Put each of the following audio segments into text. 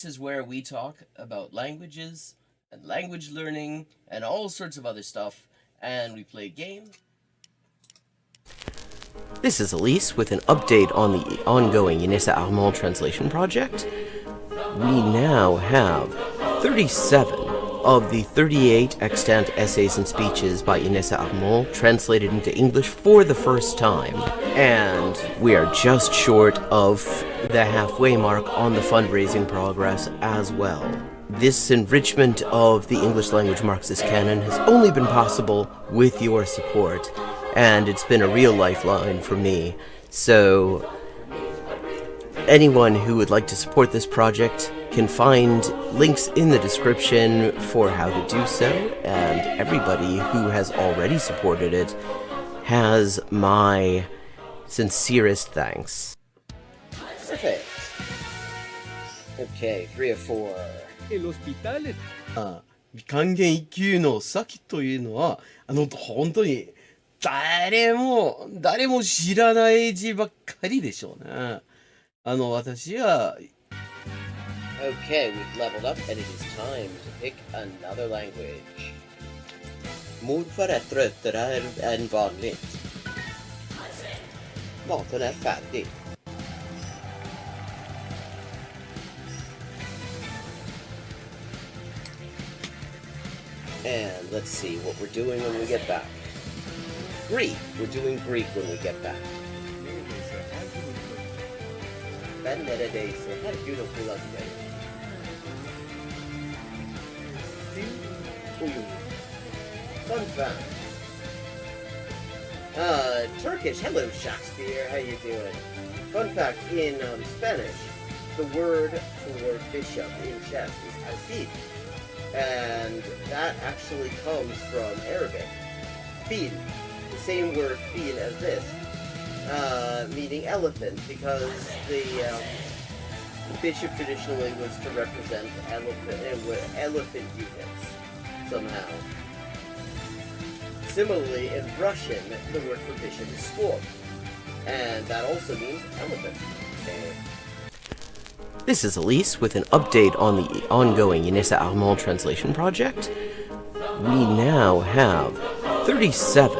This is where we talk about languages and language learning and all sorts of other stuff, and we play games. This is Elise with an update on the ongoing Inessa Armand translation project. We now have 37 of the 38 extant essays and speeches by Inessa Armand translated into English for the first time, and we are just short of the halfway mark on the fundraising progress as well. This enrichment of the English language Marxist canon has only been possible with your support, and it's been a real lifeline for me. So anyone who would like to support this project can find links in the description for how to do so, and everybody who has already supported it has my sincerest thanks. Perfect. Okay, 3 of 4. El hospital 還元一級の先というのは、本当に誰も知らない字ばっかりでしょうね。私は、Okay, we've leveled up and it is time to pick another language. Mordförrättare än vanligt. Maten är färdig. And let's see what we're doing when we get back. Greek. We're doing Greek when we get back. Vendetta Days. Her günü kullanmayın. Fun fact. Turkish. Hello, Shakespeare. How you doing? Fun fact, in Spanish, the word for bishop in chess is alfil. And that actually comes from Arabic. Fil. The same word fil as this. Meaning elephant, because the bishop traditionally was to represent elephant units somehow. Similarly, in Russian, the word for bishop is squab, and that also means elephant. This is Elise with an update on the ongoing Inessa Armand translation project. We now have 37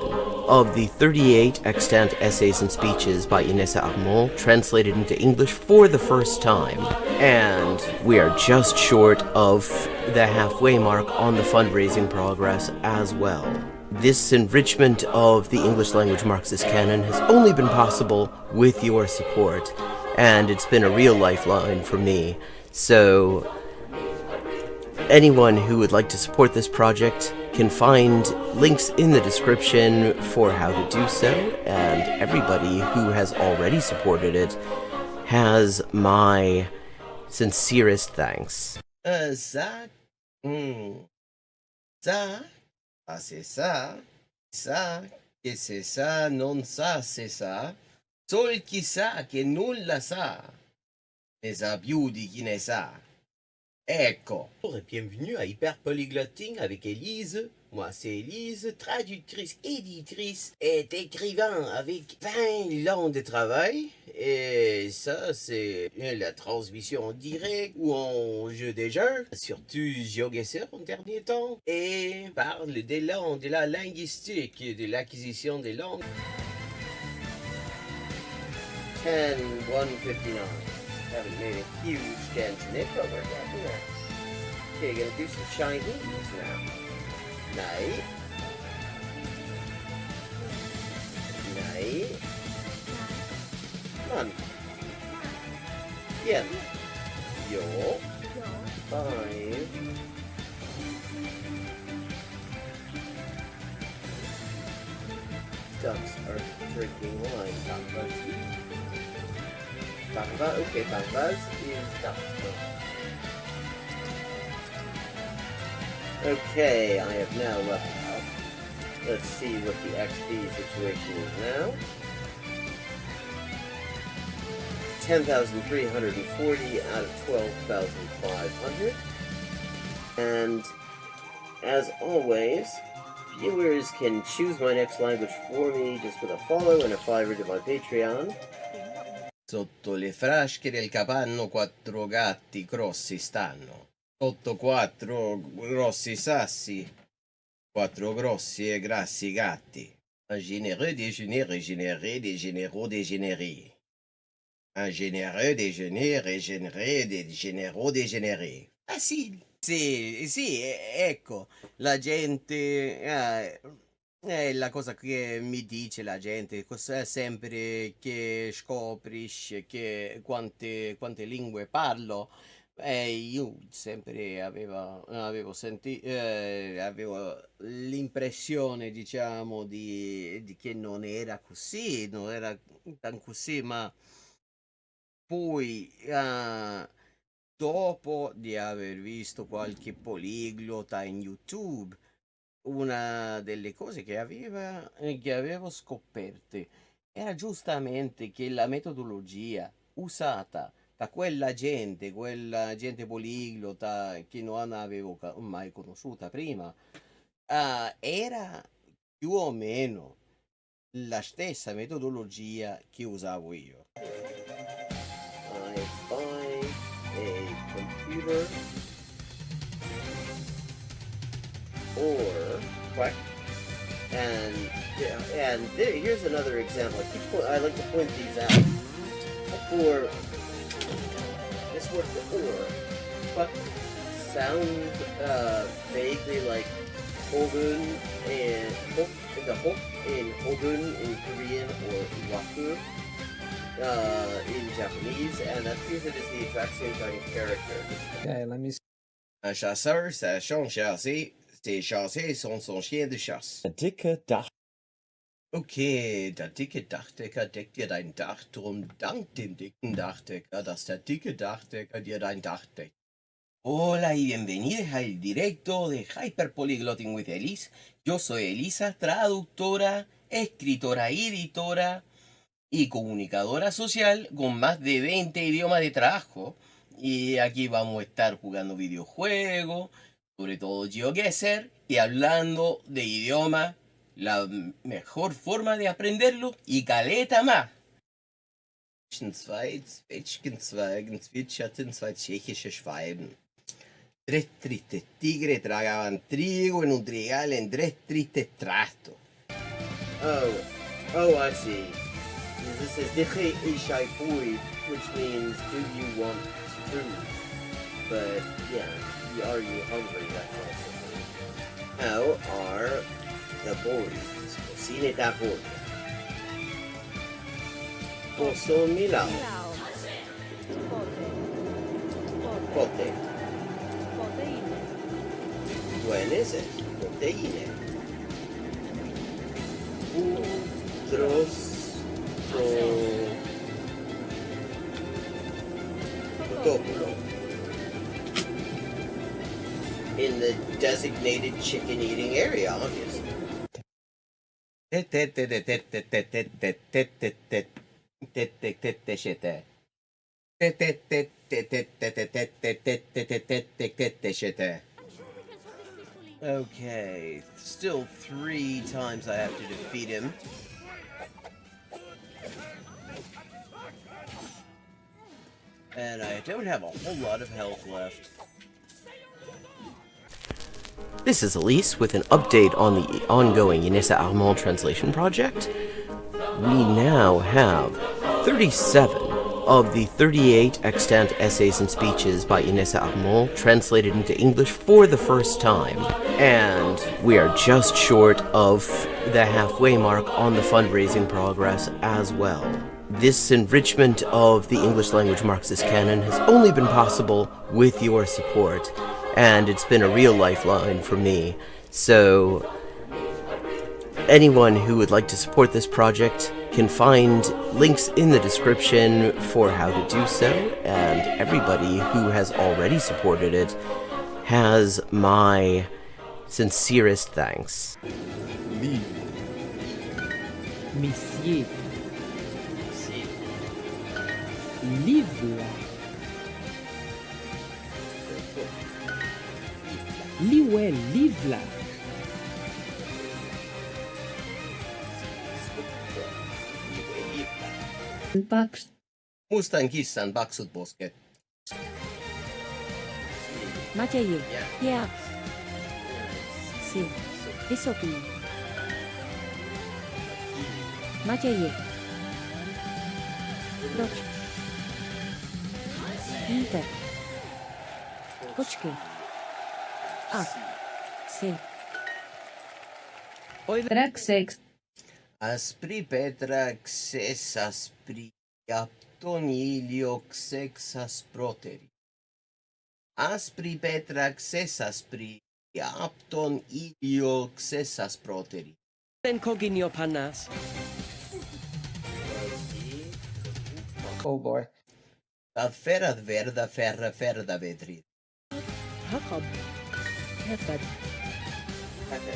of the 38 extant essays and speeches by Inessa Armand translated into English for the first time, and we are just short of the halfway mark on the fundraising progress as well. This enrichment of the English language Marxist canon has only been possible with your support, and it's been a real lifeline for me. So anyone who would like to support this project can find links in the description for how to do so, and everybody who has already supported it has my sincerest thanks. ça, ça, c'est ça, que c'est ça, non ça, c'est ça. Sol chi sa che nulla sa, ne sa più di chi ne sa. Ecco. Bonjour et bienvenue à Hyper Polyglotting avec Élise. Moi c'est Élise, traductrice, éditrice et écrivain avec 20 ans de travail. Et ça c'est la transmission en direct ou en jeu des jeux, surtout GeoGuessr en dernier temps. Et parle des langues, de la linguistique, de l'acquisition des langues. 10-159. Haven't made a huge dent in it, but we're getting there. Okay, gonna do some Chinese now. Night. Night. Come on. Yeah. Yo. 5. Ducks are drinking wine. Bamba, okay, Bambas is duck. Okay, I have now leveled up. Let's see what the XP situation is now. 10,340 out of 12,500. And as always, viewers can choose my next language for me just with a follow and a $5 to my Patreon. Sotto le frasche del capanno 4 gatti grossi stanno. Sotto 4 grossi sassi, 4 grossi e grassi gatti. Un généreux déjeuner régénéré des généraux dégénérés. Un généreux déjeuner régénéré des généraux dégénérés. Facile. Sì, ecco, la gente, è la cosa che mi dice la gente, sempre che scoprisci che quante lingue parlo, io sempre avevo l'impressione, diciamo, di che non era così, non era tan così, ma poi, dopo di aver visto qualche poliglota in YouTube, una delle cose che avevo scoperte era giustamente che la metodologia usata da quella gente poliglota che non avevo mai conosciuta prima, era più o meno la stessa metodologia che usavo io. I buy a computer or what? And here's another example. I like to point these out. For this word for or, but sounds vaguely like Hogun and the Hok in Hogun in Korean or Waku in Japanese, and that appears it is the exact same kind of character. Okay, let me. Un chasseur, sa son chassé, ses chassés sont son chien de chasse. Der dicke Dach. Okay, der dicke Dachdecker deckt dir dein Dach, drum dank dem dicken Dachdecker, dass der dicke Dachdecker dir dein Dach deckt. Hola y bienvenidos al directo de Hyperpolyglotting with Elise. Yo soy Elisa, traductora, escritora, editora y comunicadora social con más de 20 idiomas de trabajo. Y aquí vamos a estar jugando videojuegos, sobre todo GeoGuessr, y hablando de idioma, la mejor forma de aprenderlo y caleta más. Zwei Zwetschgenzweigen zwitscherten zwei tschechische Schwalben. Tres tristes tigres tragaban trigo en un trigal en tres tristes trastos. Oh, I see. This is Diche Ishai Boy, which means do you want food? But yeah, are you hungry? That kind of thing. How are the boys? Cocine da boy. Posso Milao. Pote. When is it? Proteine. Protoculo. In the designated chicken eating area, obviously. Okay, still 3 times I have to defeat him. And I don't have a whole lot of health left. This is Elise with an update on the ongoing Inessa Armand translation project. We now have 37 of the 38 extant essays and speeches by Inessa Armand translated into English for the first time. And we are just short of the halfway mark on the fundraising progress as well. This enrichment of the English language Marxist canon has only been possible with your support, and it's been a real lifeline for me. So anyone who would like to support this project can find links in the description for how to do so, and everybody who has already supported it has my sincerest thanks. Monsieur. Livre. Liwe, livre. Bucks Mustan kissan paksut posket. Maciej, Yeah. Pierre, C, Wysoki, Maciej, Proč, Inter, Počkej, A, C, Track 6. Aspri petraxes aspri apton ilioxexas proteri. Aspri petraxes aspri apton ilioxexas proteri. Coginio panas. Oh boy. Ad ferad verda ferra ferda vetri. Jacob, Hefed, Hefe.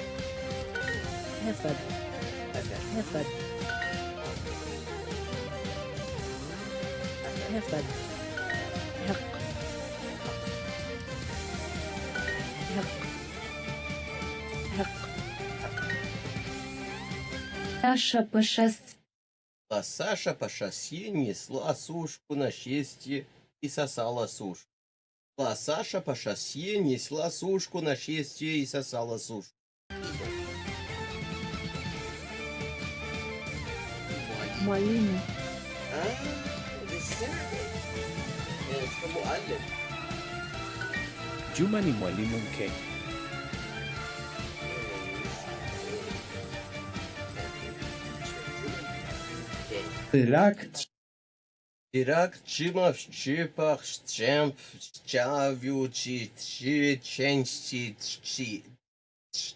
Hefed, Hefe. Hefed, Hefed, Hek, Hek, Hek, Саша по шоссе. А Саша по шоссе несла сушку на счастье и сосала сушку. А Саша по шоссе несла сушку на счастье и сосала сушку. Mwalimu, Ah, this is Arabic. And it's from Mu'allim. Juma ni mwalimu mke. Trakt Ирак чима в чипах щемп чавю чи ченчи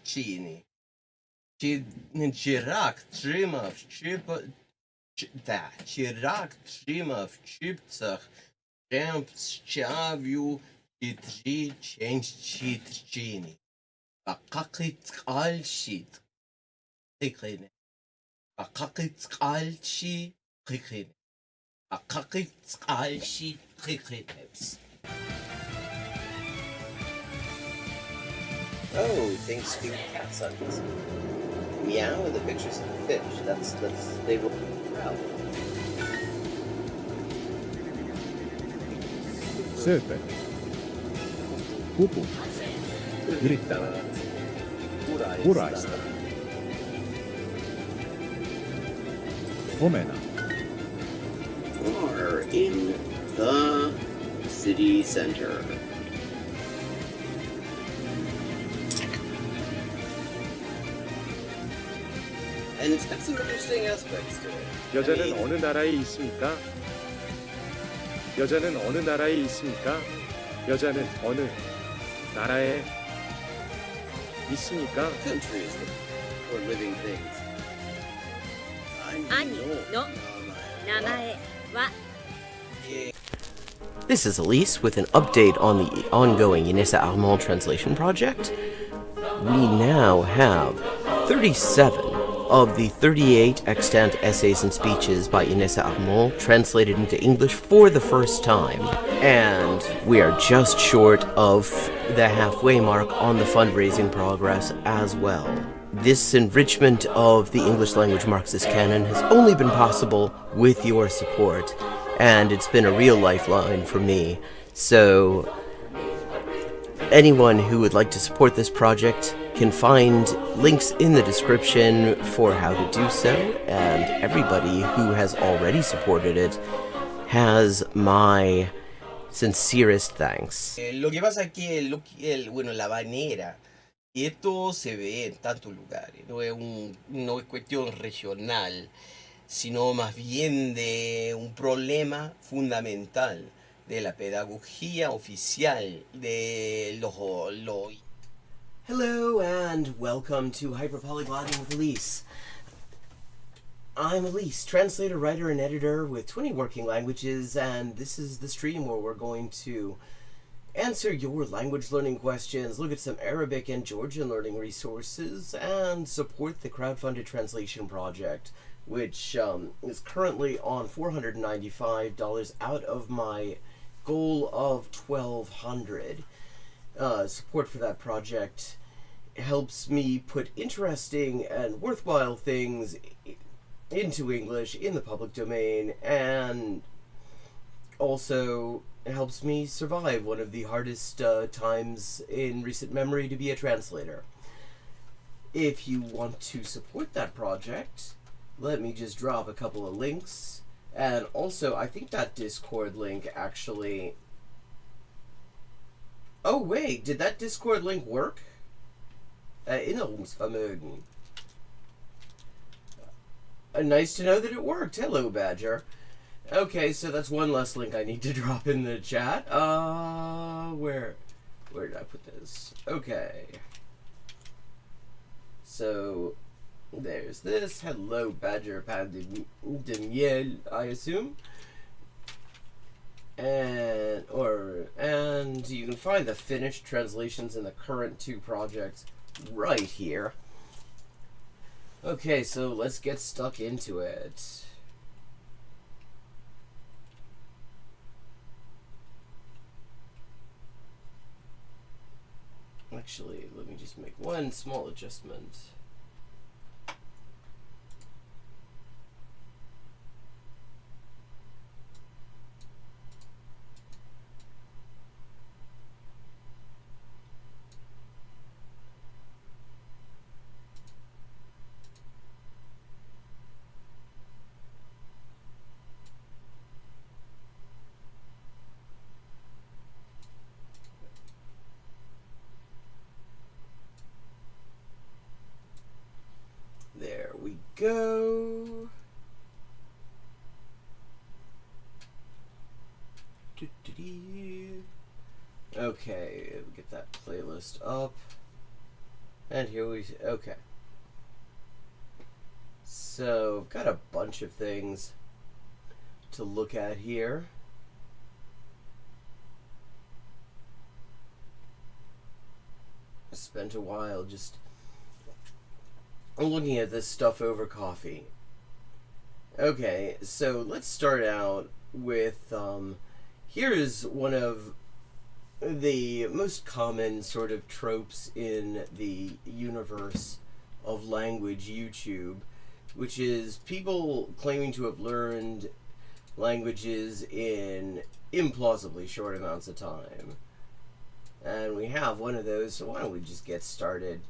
чини. Чирак чима в чипа да, чирак чима в чипцах щемп чавю чи ченчи чини. Акакит алшит. Хикрин. Акакит алши хикрин. Акакит алши хикринепс. Oh, thanks to cat suns. Meow and the pictures of the fish. That's they will proud. Surfer. Pupu. Yrittävät. Uraista. Omena. Are in the city center. And it's got some interesting aspects to it. 여자는 어느 나라에 있습니까? 여자는 어느 나라에 있습니까? 여자는 어느 나라에 있습니까? Countries or living things. 兄の名前は This is Elise with an update on the ongoing Inessa Armand translation project. We now have 37 of the 38 extant essays and speeches by Inessa Armand translated into English for the first time. And we are just short of the halfway mark on the fundraising progress as well. This enrichment of the English language Marxist canon has only been possible with your support, and it's been a real lifeline for me. So, anyone who would like to support this project can find links in the description for how to do so, and everybody who has already supported it has my sincerest thanks. Lo que pasa es que bueno, la banera, y esto se ve en tantos lugares, no es cuestión regional, sino más bien de un problema fundamental de la pedagogía oficial de los Hello and welcome to Hyperpolyglotting with Elise. I'm Elise, translator, writer, and editor with 20 working languages, and this is the stream where we're going to answer your language learning questions, look at some Arabic and Georgian learning resources, and support the crowdfunded translation project, which is currently on $495 out of my goal of $1,200. Support for that project helps me put interesting and worthwhile things into English in the public domain, and also helps me survive one of the hardest times in recent memory to be a translator. If you want to support that project, let me just drop a couple of links. And also, I think that Discord link actually... Oh, wait, did that Discord link work? Erinnerungsvermögen. Nice to know that it worked. Hello, Badger. Okay, so that's one less link I need to drop in the chat. Where did I put this? Okay. So, there's this. Hello, Badger Pandemiel, I assume. And you can find the finished translations in the current 2 projects right here. Okay, so let's get stuck into it. Actually, let me just make one small adjustment. There we go. Okay, get that playlist up. And here we... Okay. So, I've got a bunch of things to look at here. I spent a while just... I'm looking at this stuff over coffee. Okay, so let's start out with, here is one of the most common sort of tropes in the universe of language YouTube, which is people claiming to have learned languages in implausibly short amounts of time. And we have one of those, so why don't we just get started?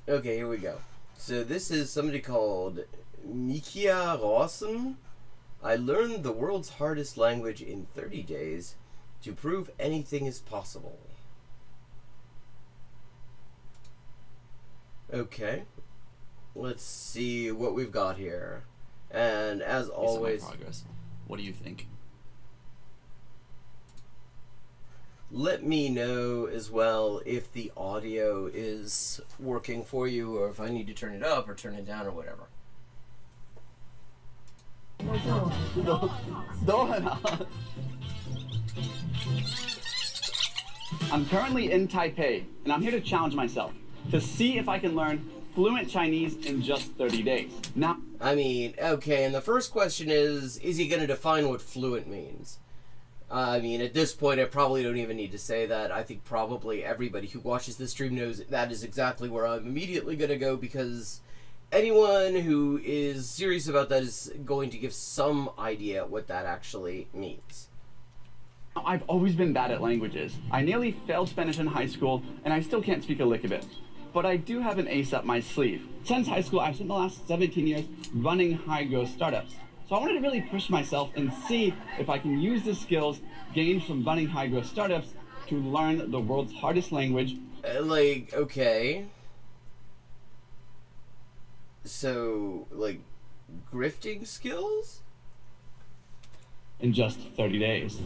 Okay, here we go. So this is somebody called Mikia Rawson. I learned the world's hardest language in 30 days to prove anything is possible. Okay. Let's see what we've got here. And as always... progress. What do you think? Let me know as well if the audio is working for you, or if I need to turn it up or turn it down or whatever. I'm currently in Taipei, and I'm here to challenge myself to see if I can learn fluent Chinese in just 30 days. Now, I mean, okay, and the first question is he going to define what fluent means? I mean, at this point, I probably don't even need to say that. I think probably everybody who watches this stream knows that is exactly where I'm immediately going to go, because anyone who is serious about that is going to give some idea what that actually means. I've always been bad at languages. I nearly failed Spanish in high school, and I still can't speak a lick of it. But I do have an ace up my sleeve. Since high school, I've spent the last 17 years running high-growth startups. So I wanted to really push myself and see if I can use the skills gained from running high-growth startups to learn the world's hardest language. Okay. So, grifting skills? In just 30 days.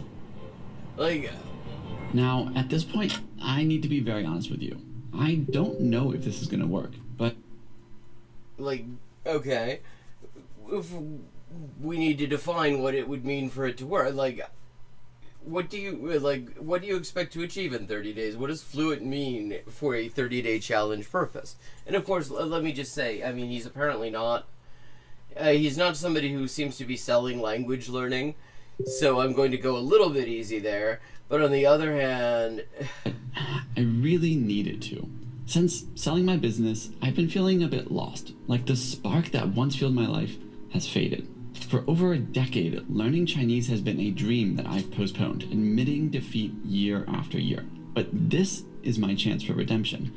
Now, at this point, I need to be very honest with you. I don't know if this is gonna work, but... Okay. If we need to define what it would mean for it to work. What do you expect to achieve in 30 days? What does fluent mean for a 30-day challenge purpose? And of course, let me just say, I mean, he's apparently not... he's not somebody who seems to be selling language learning, so I'm going to go a little bit easy there. But on the other hand... I really needed to. Since selling my business, I've been feeling a bit lost. Like the spark that once fueled my life has faded. For over a decade, learning Chinese has been a dream that I've postponed, admitting defeat year after year. But this is my chance for redemption.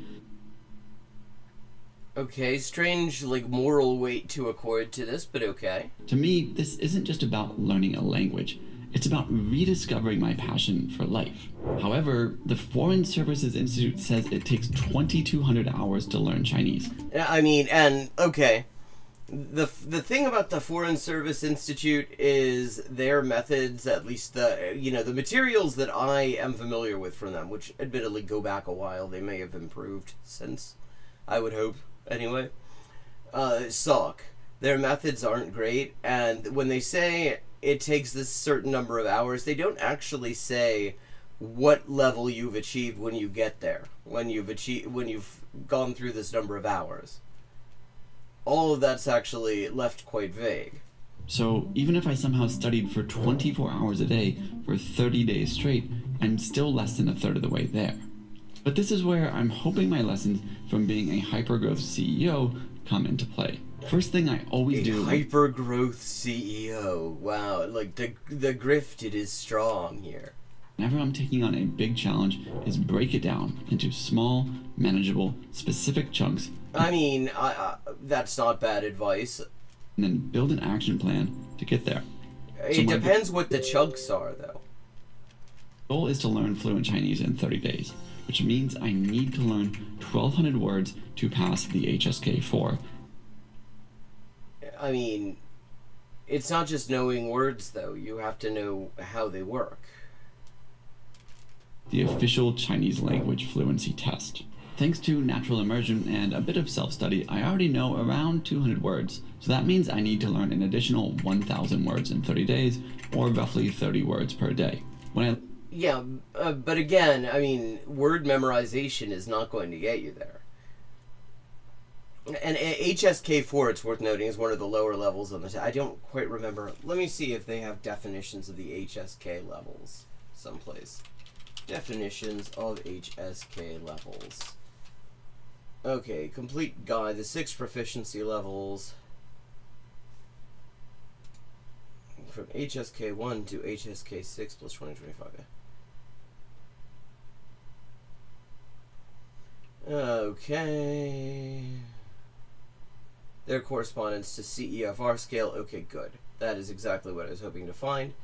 Okay, strange, like, moral weight to accord to this, but okay. To me, this isn't just about learning a language. It's about rediscovering my passion for life. However, the Foreign Services Institute says it takes 2,200 hours to learn Chinese. I mean, and, okay. The thing about the Foreign Service Institute is their methods, at least the materials that I am familiar with from them, which admittedly go back a while, they may have improved since, I would hope, anyway, suck. Their methods aren't great, and when they say it takes this certain number of hours, they don't actually say what level you've achieved when you get there, when you've gone through this number of hours. All of that's actually left quite vague. So even if I somehow studied for 24 hours a day for 30 days straight, I'm still less than a third of the way there. But this is where I'm hoping my lessons from being a hypergrowth CEO come into play. First thing I always do... Hypergrowth CEO. Wow, like the grifted is strong here. Whenever I'm taking on a big challenge is break it down into small, manageable, specific chunks. I mean, that's not bad advice. And then build an action plan to get there. It depends what the chunks are, though. The goal is to learn fluent Chinese in 30 days, which means I need to learn 1,200 words to pass the HSK4. I mean, it's not just knowing words, though. You have to know how they work. The official Chinese language fluency test. Thanks to natural immersion and a bit of self-study, I already know around 200 words. So that means I need to learn an additional 1,000 words in 30 days, or roughly 30 words per day. Yeah, but again, I mean, word memorization is not going to get you there. And HSK4, it's worth noting, is one of the lower levels on the test. I don't quite remember. Let me see if they have definitions of the HSK levels someplace. Definitions of HSK levels. Okay, complete guide, the 6 proficiency levels. From HSK1 to HSK6 plus 2025. Okay. Their correspondence to CEFR scale. Okay, good. That is exactly what I was hoping to find.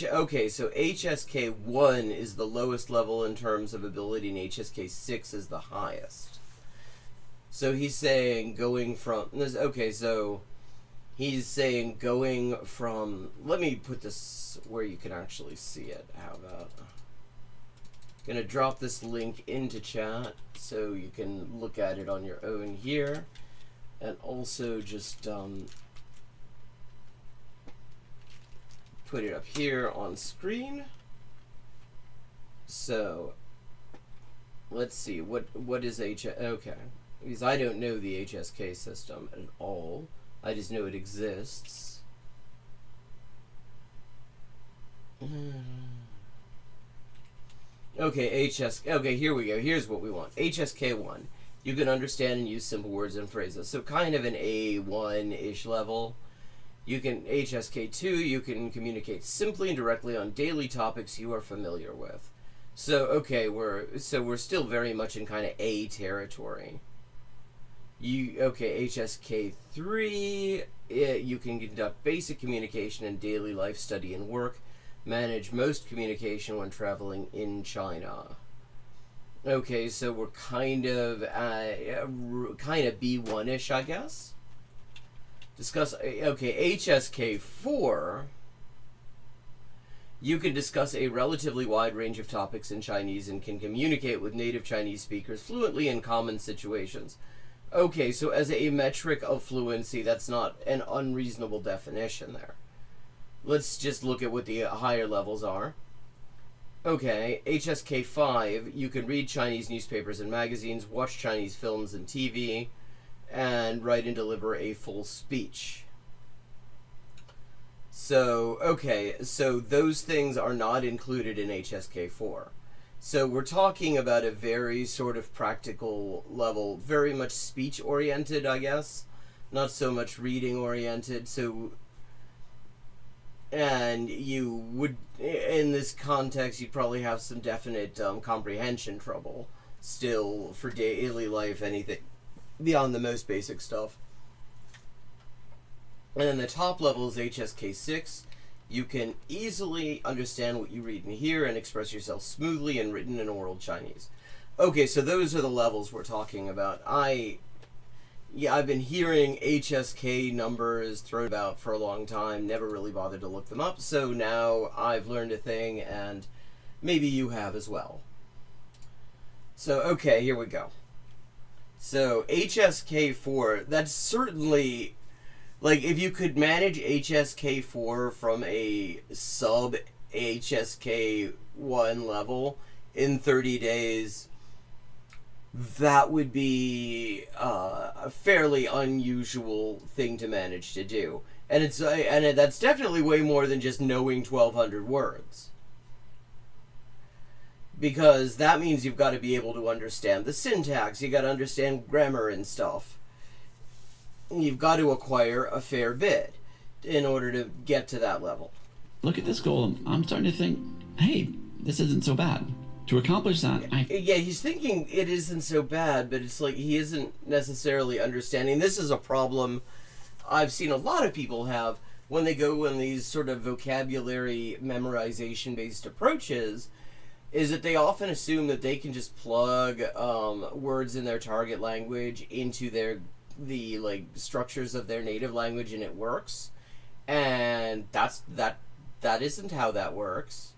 Okay, so HSK1 is the lowest level in terms of ability, and HSK6 is the highest. So he's saying going from... Okay, so he's saying going from... Let me put this where you can actually see it. How about... Gonna drop this link into chat so you can look at it on your own here, and also just put it up here on screen. So let's see what is okay, because I don't know the HSK system at all. I just know it exists. Okay, okay, here we go. Here's what we want. HSK1. You can understand and use simple words and phrases. So kind of an A1-ish level. You can HSK2, you can communicate simply and directly on daily topics you are familiar with. So okay, we're still very much in kind of A territory. HSK3, you can conduct basic communication in daily life, study and work. Manage most communication when traveling in China. Okay, so we're kind of B1-ish, I guess. Discuss. Okay, HSK4. You can discuss a relatively wide range of topics in Chinese and can communicate with native Chinese speakers fluently in common situations. Okay, so as a metric of fluency, that's not an unreasonable definition there. Let's just look at what the higher levels are. Okay, HSK5, you can read Chinese newspapers and magazines, watch Chinese films and TV, and write and deliver a full speech. So, okay, so those things are not included in HSK4. So we're talking about a very sort of practical level, very much speech-oriented, I guess. Not so much reading-oriented, so... And you would, in this context, you'd probably have some definite comprehension trouble still for daily life, anything beyond the most basic stuff. And then the top level is HSK6. You can easily understand what you read and hear and express yourself smoothly in written and oral Chinese. Okay, so those are the levels we're talking about. I've been hearing HSK numbers thrown about for a long time, never really bothered to look them up, so now I've learned a thing, and maybe you have as well. So, okay, here we go. So, HSK4, that's certainly... Like, if you could manage HSK4 from a sub-HSK1 level in 30 days, that would be a fairly unusual thing to manage to do. And that's definitely way more than just knowing 1,200 words. Because that means you've got to be able to understand the syntax, you got to understand grammar and stuff. You've got to acquire a fair bit in order to get to that level. Look at this goal. I'm starting to think, hey, this isn't so bad. To accomplish that, Yeah, he's thinking it isn't so bad, but it's like he isn't necessarily understanding. This is a problem I've seen a lot of people have when they go in these sort of vocabulary memorization-based approaches, is that they often assume that they can just plug words in their target language into the structures of their native language and it works, and that isn't how that works.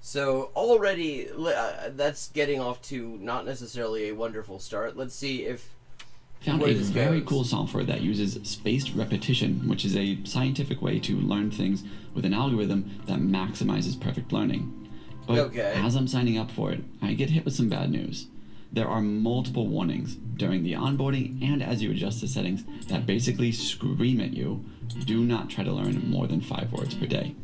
So already that's getting off to not necessarily a wonderful start. Let's see if found a very cool software that uses spaced repetition, which is a scientific way to learn things with an algorithm that maximizes perfect learning. But as I'm signing up for it, I get hit with some bad news. There are multiple warnings during the onboarding and as you adjust the settings that basically scream at you, do not try to learn more than 5 words per day.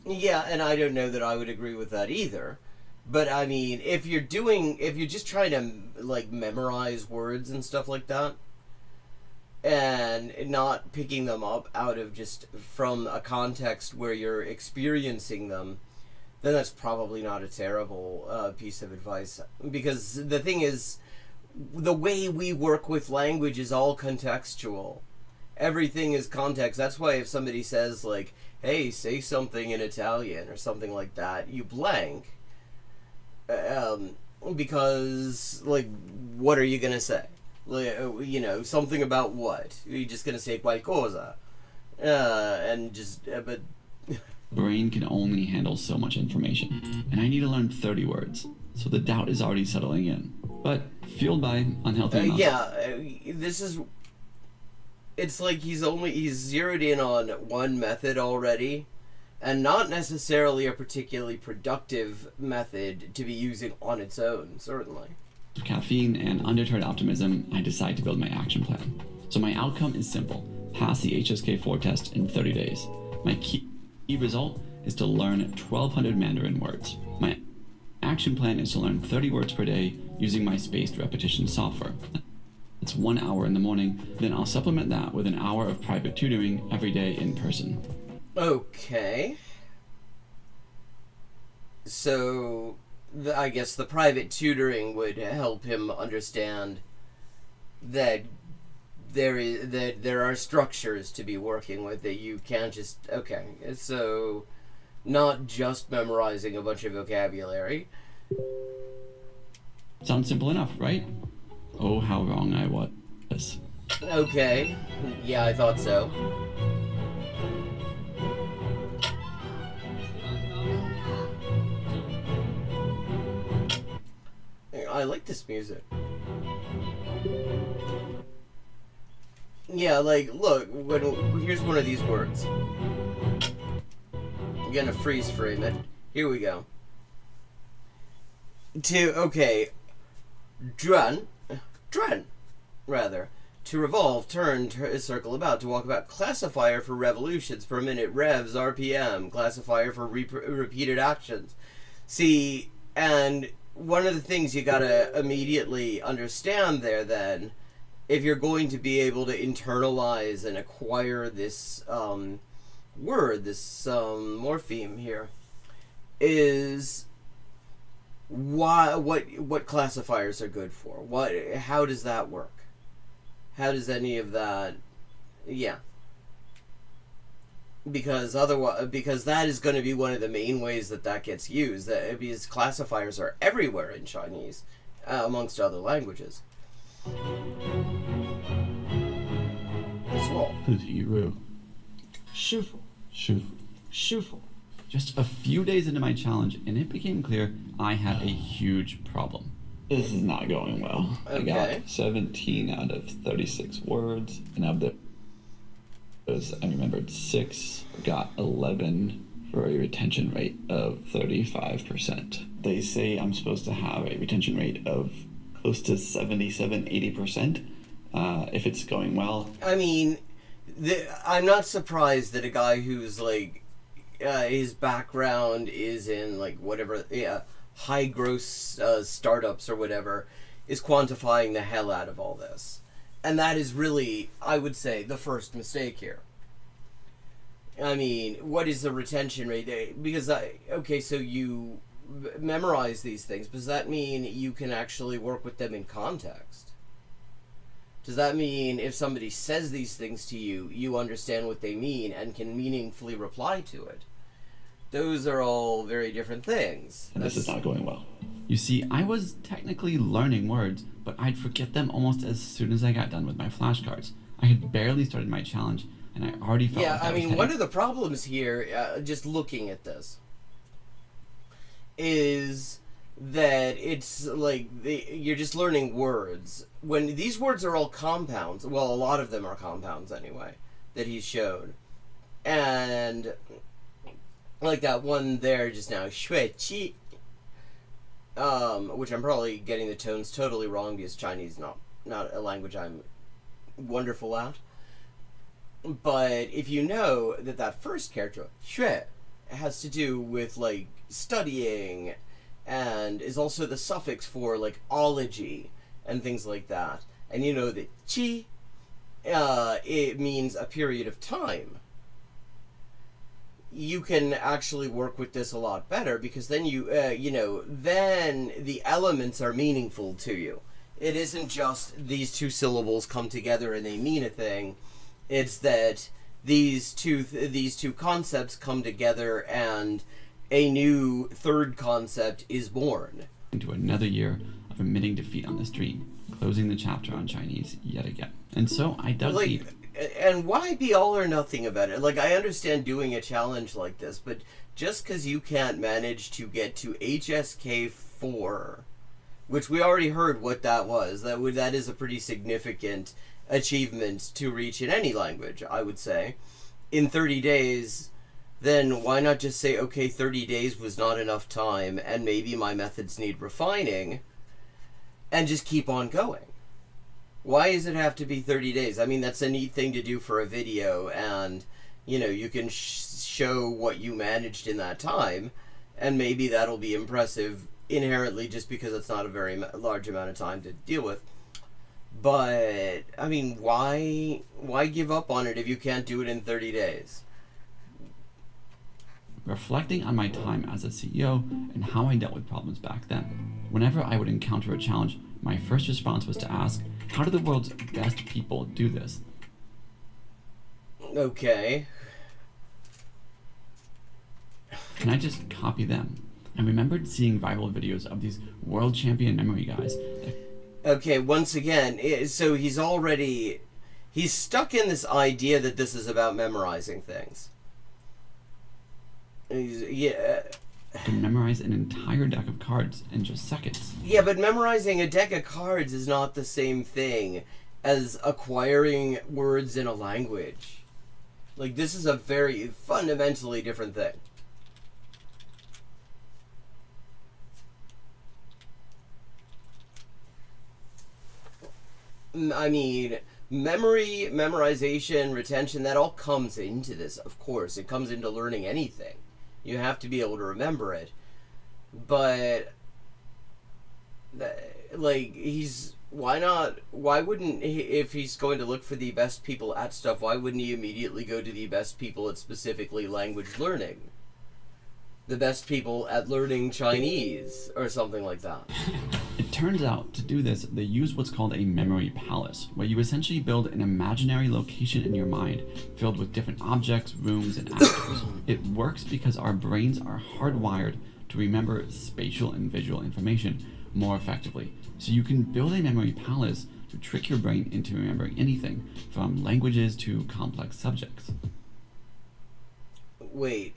Yeah, and I don't know that I would agree with that either. But I mean, if you're just trying to memorize words and stuff like that, and not picking them up out of just from a context where you're experiencing them, then that's probably not a terrible piece of advice. Because the thing is, the way we work with language is all contextual. Everything is context. That's why if somebody says, hey, say something in Italian or something like that, you blank. Because, what are you going to say? Something about what? You're just going to say qualcosa. But... brain can only handle so much information, and I need to learn 30 words, so the doubt is already settling in. But fueled by unhealthy it's like he's zeroed in on one method already, and not necessarily a particularly productive method to be using on its own, certainly. Caffeine and undeterred optimism, I decide to build my action plan. So my outcome is simple: pass the HSK4 test in 30 days. My key result is to learn 1,200 Mandarin words. My action plan is to learn 30 words per day using my spaced repetition software. It's 1 hour in the morning, then I'll supplement that with an hour of private tutoring every day in person. Okay. So, I guess the private tutoring would help him understand that there are structures to be working with, that you can't just... Okay, so not just memorizing a bunch of vocabulary. Sounds simple enough, right? Oh, how wrong I was. Okay, yeah, I thought so. I like this music. Yeah, look, here's one of these words. I'm gonna freeze frame it. Here we go. Dren, rather. To revolve, turn, circle about, to walk about. Classifier for revolutions per minute, revs, RPM. Classifier for repeated actions. See, and one of the things you gotta immediately understand there then, if you're going to be able to internalize and acquire this word, this morpheme here, is what classifiers are good for. How does that work? How does any of that? Yeah. Because that is going to be one of the main ways that gets used. Because classifiers are everywhere in Chinese, amongst other languages. So. 师傅. Just a few days into my challenge, and it became clear I had a huge problem. This is not going well. Okay. I got 17 out of 36 words, and of those, I remembered 6, got 11 for a retention rate of 35%. They say I'm supposed to have a retention rate of close to 77-80% if it's going well. I mean, I'm not surprised that a guy who's like, his background is in like whatever, high gross startups or whatever, is quantifying the hell out of all this. And that is really, I would say, the first mistake here. I mean, what is the retention rate? Because, so you memorize these things. Does that mean you can actually work with them in context? Does that mean if somebody says these things to you, you understand what they mean and can meaningfully reply to it? Those are all very different things. And this is not going well. You see, I was technically learning words, but I'd forget them almost as soon as I got done with my flashcards. I had barely started my challenge, and I already felt like I was one of the problems here, just looking at this, is that it's like you're just learning words. When these words are all compounds, well, a lot of them are compounds anyway, that he showed. And like that one there just now, shui qi, which I'm probably getting the tones totally wrong because Chinese is not a language I'm wonderful at. But if you know that first character, shui, has to do with like studying, and is also the suffix for like ology and things like that, and you know that qi, it means a period of time, you can actually work with this a lot better, because then then the elements are meaningful to you. It isn't just these two syllables come together and they mean a thing. It's that these two concepts come together and a new third concept is born. Into another year of admitting defeat on the street, closing the chapter on Chinese yet again. And so I dug deep. And why be all or nothing about it? Like, I understand doing a challenge like this, but just because you can't manage to get to HSK 4, which we already heard what that was, that is a pretty significant achievement to reach in any language, I would say, in 30 days, then why not just say, okay, 30 days was not enough time, and maybe my methods need refining, and just keep on going? Why does it have to be 30 days? I mean, that's a neat thing to do for a video, and, you can show what you managed in that time, and maybe that'll be impressive inherently just because it's not a very large amount of time to deal with. But, I mean, why give up on it if you can't do it in 30 days? Reflecting on my time as a CEO and how I dealt with problems back then. Whenever I would encounter a challenge, my first response was to ask, how do the world's best people do this? Okay. Can I just copy them? I remembered seeing viral videos of these world champion memory guys. Okay, once again, so he's stuck in this idea that this is about memorizing things. Can memorize an entire deck of cards in just seconds. Yeah, but memorizing a deck of cards is not the same thing as acquiring words in a language. Like, this is a very fundamentally different thing. I mean, Memory, memorization, retention, that all comes into this, of course. It comes into learning anything. You have to be able to remember it. But, why wouldn't he, if he's going to look for the best people at stuff, why wouldn't he immediately go to the best people at specifically language learning? The best people at learning Chinese, or something like that. It turns out, to do this, they use what's called a memory palace, where you essentially build an imaginary location in your mind filled with different objects, rooms, and actors. It works because our brains are hardwired to remember spatial and visual information more effectively. So you can build a memory palace to trick your brain into remembering anything, from languages to complex subjects. Wait,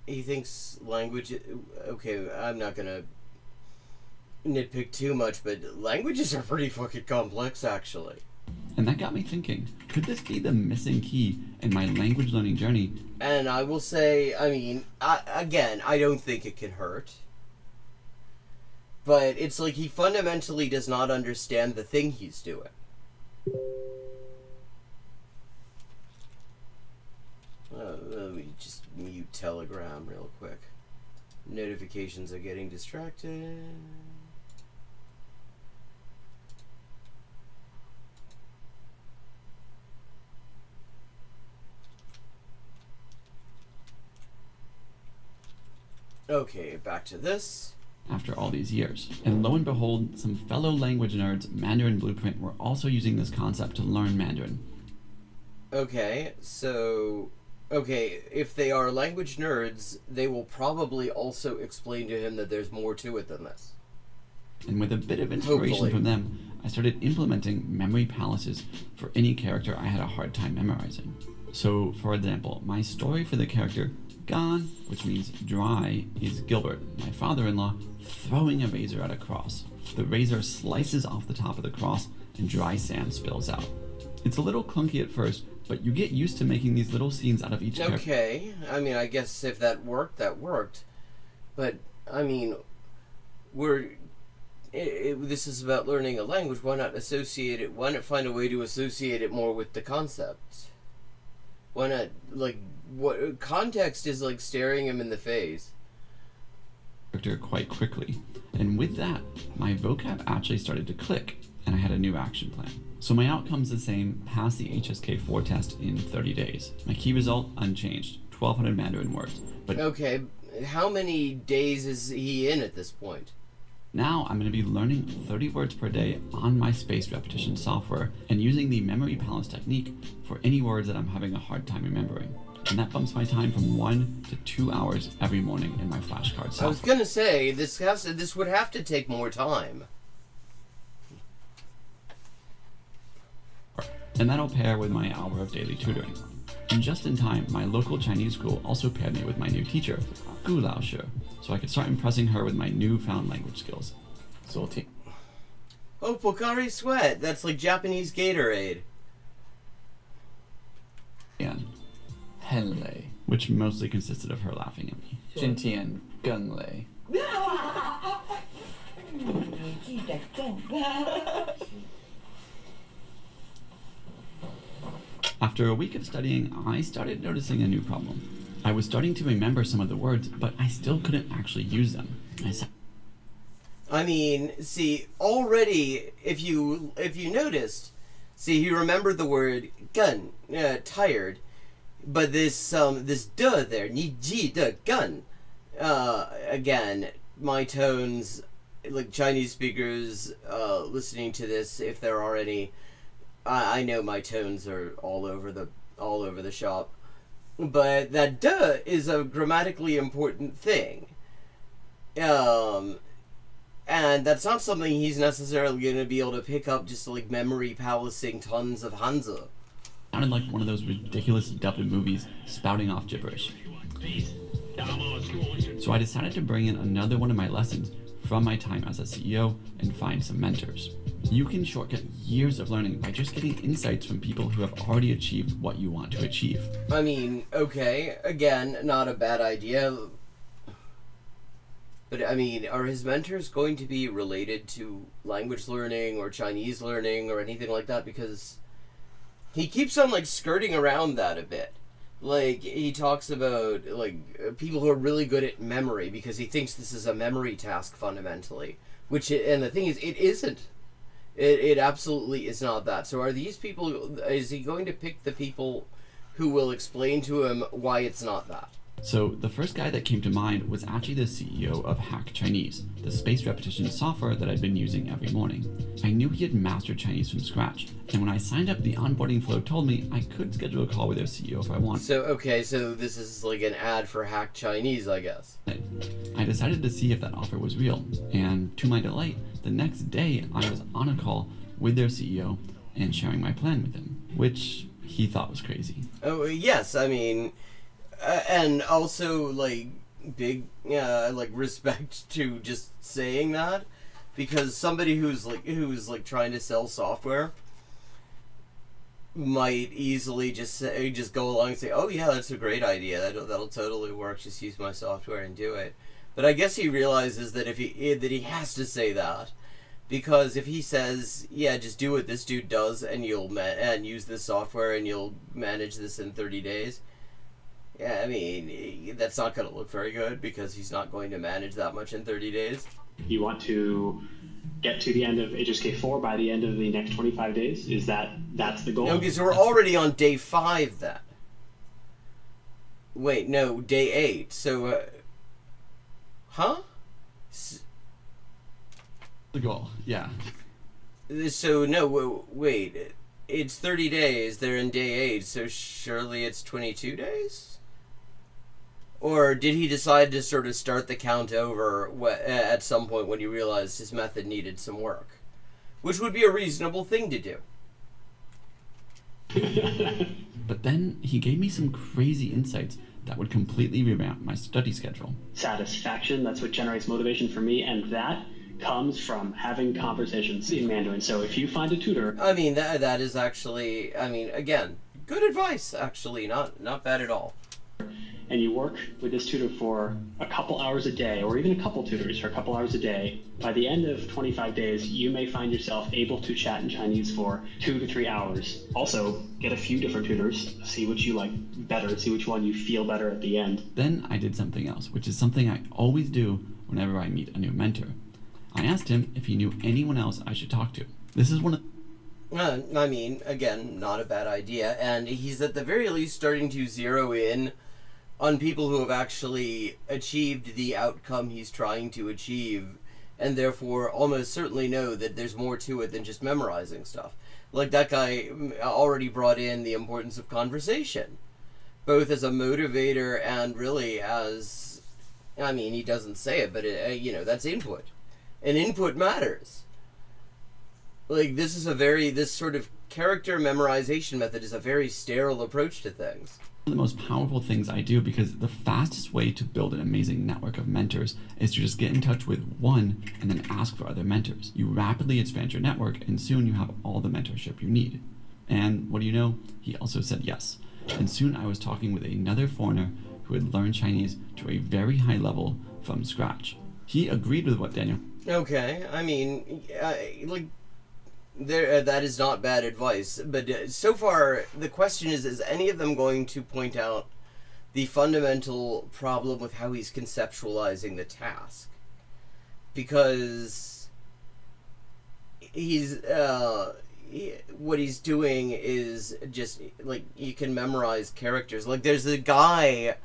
he thinks language... Okay, I'm not gonna nitpick too much, but languages are pretty fucking complex, actually. And that got me thinking, could this be the missing key in my language learning journey? And I will say, I mean, I don't think it can hurt. But it's like he fundamentally does not understand the thing he's doing. Let me just mute Telegram real quick. Notifications are getting distracted. Okay, back to this. After all these years. And lo and behold, some fellow language nerds, Mandarin Blueprint, were also using this concept to learn Mandarin. Okay, so... Okay, if they are language nerds, they will probably also explain to him that there's more to it than this. And with a bit of inspiration Hopefully. from them, I started implementing memory palaces for any character I had a hard time memorizing. So, for example, my story for the character Gan, which means dry, is Gilbert, my father-in-law, throwing a razor at a cross. The razor slices off the top of the cross and dry sand spills out. It's a little clunky at first, but you get used to making these little scenes out of each character. Okay, I mean, I guess if that worked, that worked. But, I mean, this is about learning a language. Why not associate it? Why not find a way to associate it more with the concept? Why not, like, what context is like staring him in the face? Quite quickly. And with that, my vocab actually started to click, and I had a new action plan. So my outcome's the same, pass the HSK4 test in 30 days. My key result, unchanged, 1,200 Mandarin words. But okay, how many days is he in at this point? Now I'm going to be learning 30 words per day on my spaced repetition software and using the memory palace technique for any words that I'm having a hard time remembering. And that bumps my time from 1 to 2 hours every morning in my flashcard software. I was gonna say, this would have to take more time. And that'll pair with my hour of daily tutoring. And just in time, my local Chinese school also paired me with my new teacher, Gu Lao Shi, so I could start impressing her with my newfound language skills. Oh, Pocari Sweat, that's like Japanese Gatorade. And Henlei, which mostly consisted of her laughing at me. Jintian Gunlei. After a week of studying, I started noticing a new problem. I was starting to remember some of the words, but I still couldn't actually use them. I mean, see, already, if you noticed, see, he remembered the word gun, tired, but this duh there, ni ji de gun, again, my tones, like Chinese speakers, listening to this, if there are any, I know my tones are all over the shop, but that duh is a grammatically important thing. And that's not something he's necessarily going to be able to pick up just like memory palacing tons of Hanzi. Sounded like one of those ridiculous dubbed movies spouting off gibberish. So I decided to bring in another one of my lessons from my time as a CEO and find some mentors. You can shortcut years of learning by just getting insights from people who have already achieved what you want to achieve. I mean, okay, again, not a bad idea. But, I mean, are his mentors going to be related to language learning or Chinese learning or anything like that? Because He keeps on, like, skirting around that a bit. Like, he talks about, like, people who are really good at memory because he thinks this is a memory task fundamentally. And the thing is, it isn't. It absolutely is not that. So are these people, is he going to pick the people who will explain to him why it's not that? So the first guy that came to mind was actually the CEO of Hack Chinese, the space repetition software that I'd been using every morning. I knew he had mastered Chinese from scratch, and when I signed up, the onboarding flow told me I could schedule a call with their CEO if I wanted. So this is like an ad for Hack Chinese, I guess. I decided to see if that offer was real, and to my delight, the next day I was on a call with their CEO and sharing my plan with him, which he thought was crazy. Oh, yes, I mean... and also, like, big, like, respect to just saying that, because somebody who's trying to sell software might easily just go along and say, oh yeah, that's a great idea, that'll totally work, just use my software and do it. But I guess he realizes that he has to say that, because if he says, yeah, just do what this dude does and and use this software and you'll manage this in 30 days, yeah, I mean, that's not going to look very good because he's not going to manage that much in 30 days. You want to get to the end of HSK 4 by the end of the next 25 days? That's the goal? Okay, so we're already on day 5 then. Wait, no, day 8. So, huh? The goal, yeah. So, no, wait. It's 30 days. They're in day 8, so surely it's 22 days? Or did he decide to sort of start the count over at some point when he realized his method needed some work? Which would be a reasonable thing to do. But then he gave me some crazy insights that would completely revamp my study schedule. Satisfaction, that's what generates motivation for me, and that comes from having conversations in Mandarin. So if you find a tutor... I mean, that is actually, I mean, again, good advice, actually, not bad at all. And you work with this tutor for a couple hours a day, or even a couple tutors for a couple hours a day, by the end of 25 days, you may find yourself able to chat in Chinese for 2 to 3 hours. Also, get a few different tutors, see what you like better, see which one you feel better at the end. Then I did something else, which is something I always do whenever I meet a new mentor. I asked him if he knew anyone else I should talk to. This is one of... I mean, again, not a bad idea, and he's at the very least starting to zero in on people who have actually achieved the outcome he's trying to achieve, and therefore almost certainly know that there's more to it than just memorizing stuff. Like, that guy already brought in the importance of conversation, both as a motivator and really as, I mean, he doesn't say it, but that's input. And input matters. Like, this sort of character memorization method is a very sterile approach to things. One of the most powerful things I do, because the fastest way to build an amazing network of mentors is to just get in touch with one and then ask for other mentors. You rapidly expand your network and soon you have all the mentorship you need. And what do you know? He also said yes. And soon I was talking with another foreigner who had learned Chinese to a very high level from scratch. He agreed with what Daniel... Okay, I mean, that is not bad advice, but so far the question is any of them going to point out the fundamental problem with how he's conceptualizing the task? Because what he's doing is just, like, you can memorize characters. Like, there's a guy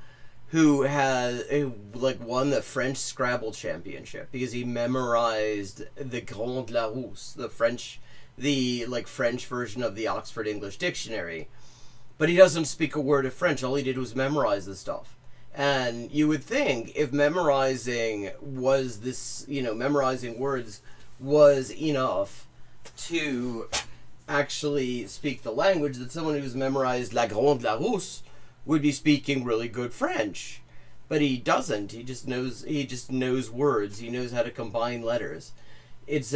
who won the French Scrabble championship because he memorized the Grand Larousse, the French version of the Oxford English Dictionary. But he doesn't speak a word of French. All he did was memorize the stuff. And you would think if memorizing words was enough to actually speak the language, that someone who's memorized La Grande Larousse would be speaking really good French. But he doesn't. He just knows words. He knows how to combine letters. It's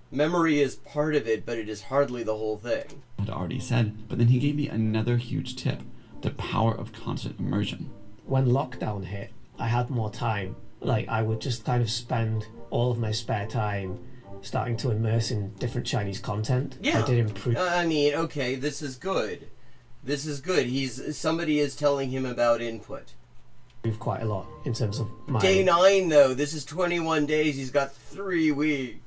memory is part of it, but it is hardly the whole thing. I'd already said, but then he gave me another huge tip: the power of constant immersion. When lockdown hit, I had more time. Like, I would just kind of spend all of my spare time starting to immerse in different Chinese content. Yeah. I did improve. I mean, okay, this is good. Somebody is telling him about input. Quite a lot in terms of my... Day 9, though. This is 21 days. He's got 3 weeks.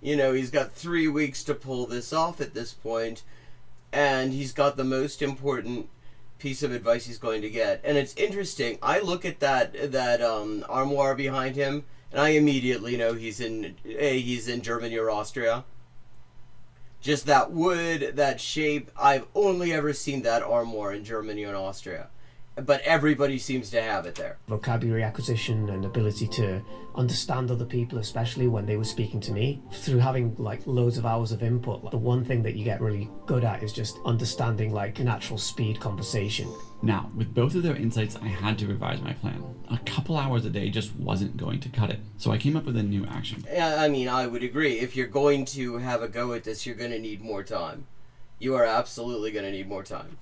He's got 3 weeks to pull this off at this point. And he's got the most important piece of advice he's going to get. And it's interesting. I look at that armoire behind him, and I immediately know he's in Germany or Austria. Just that wood, that shape. I've only ever seen that armoire in Germany and Austria. But everybody seems to have it there. Vocabulary acquisition and ability to understand other people, especially when they were speaking to me. Through having like loads of hours of input, the one thing that you get really good at is just understanding like natural speed conversation. Now, with both of their insights, I had to revise my plan. A couple hours a day just wasn't going to cut it. So I came up with a new action. Yeah, I mean, I would agree. If you're going to have a go at this, you're going to need more time. You are absolutely going to need more time.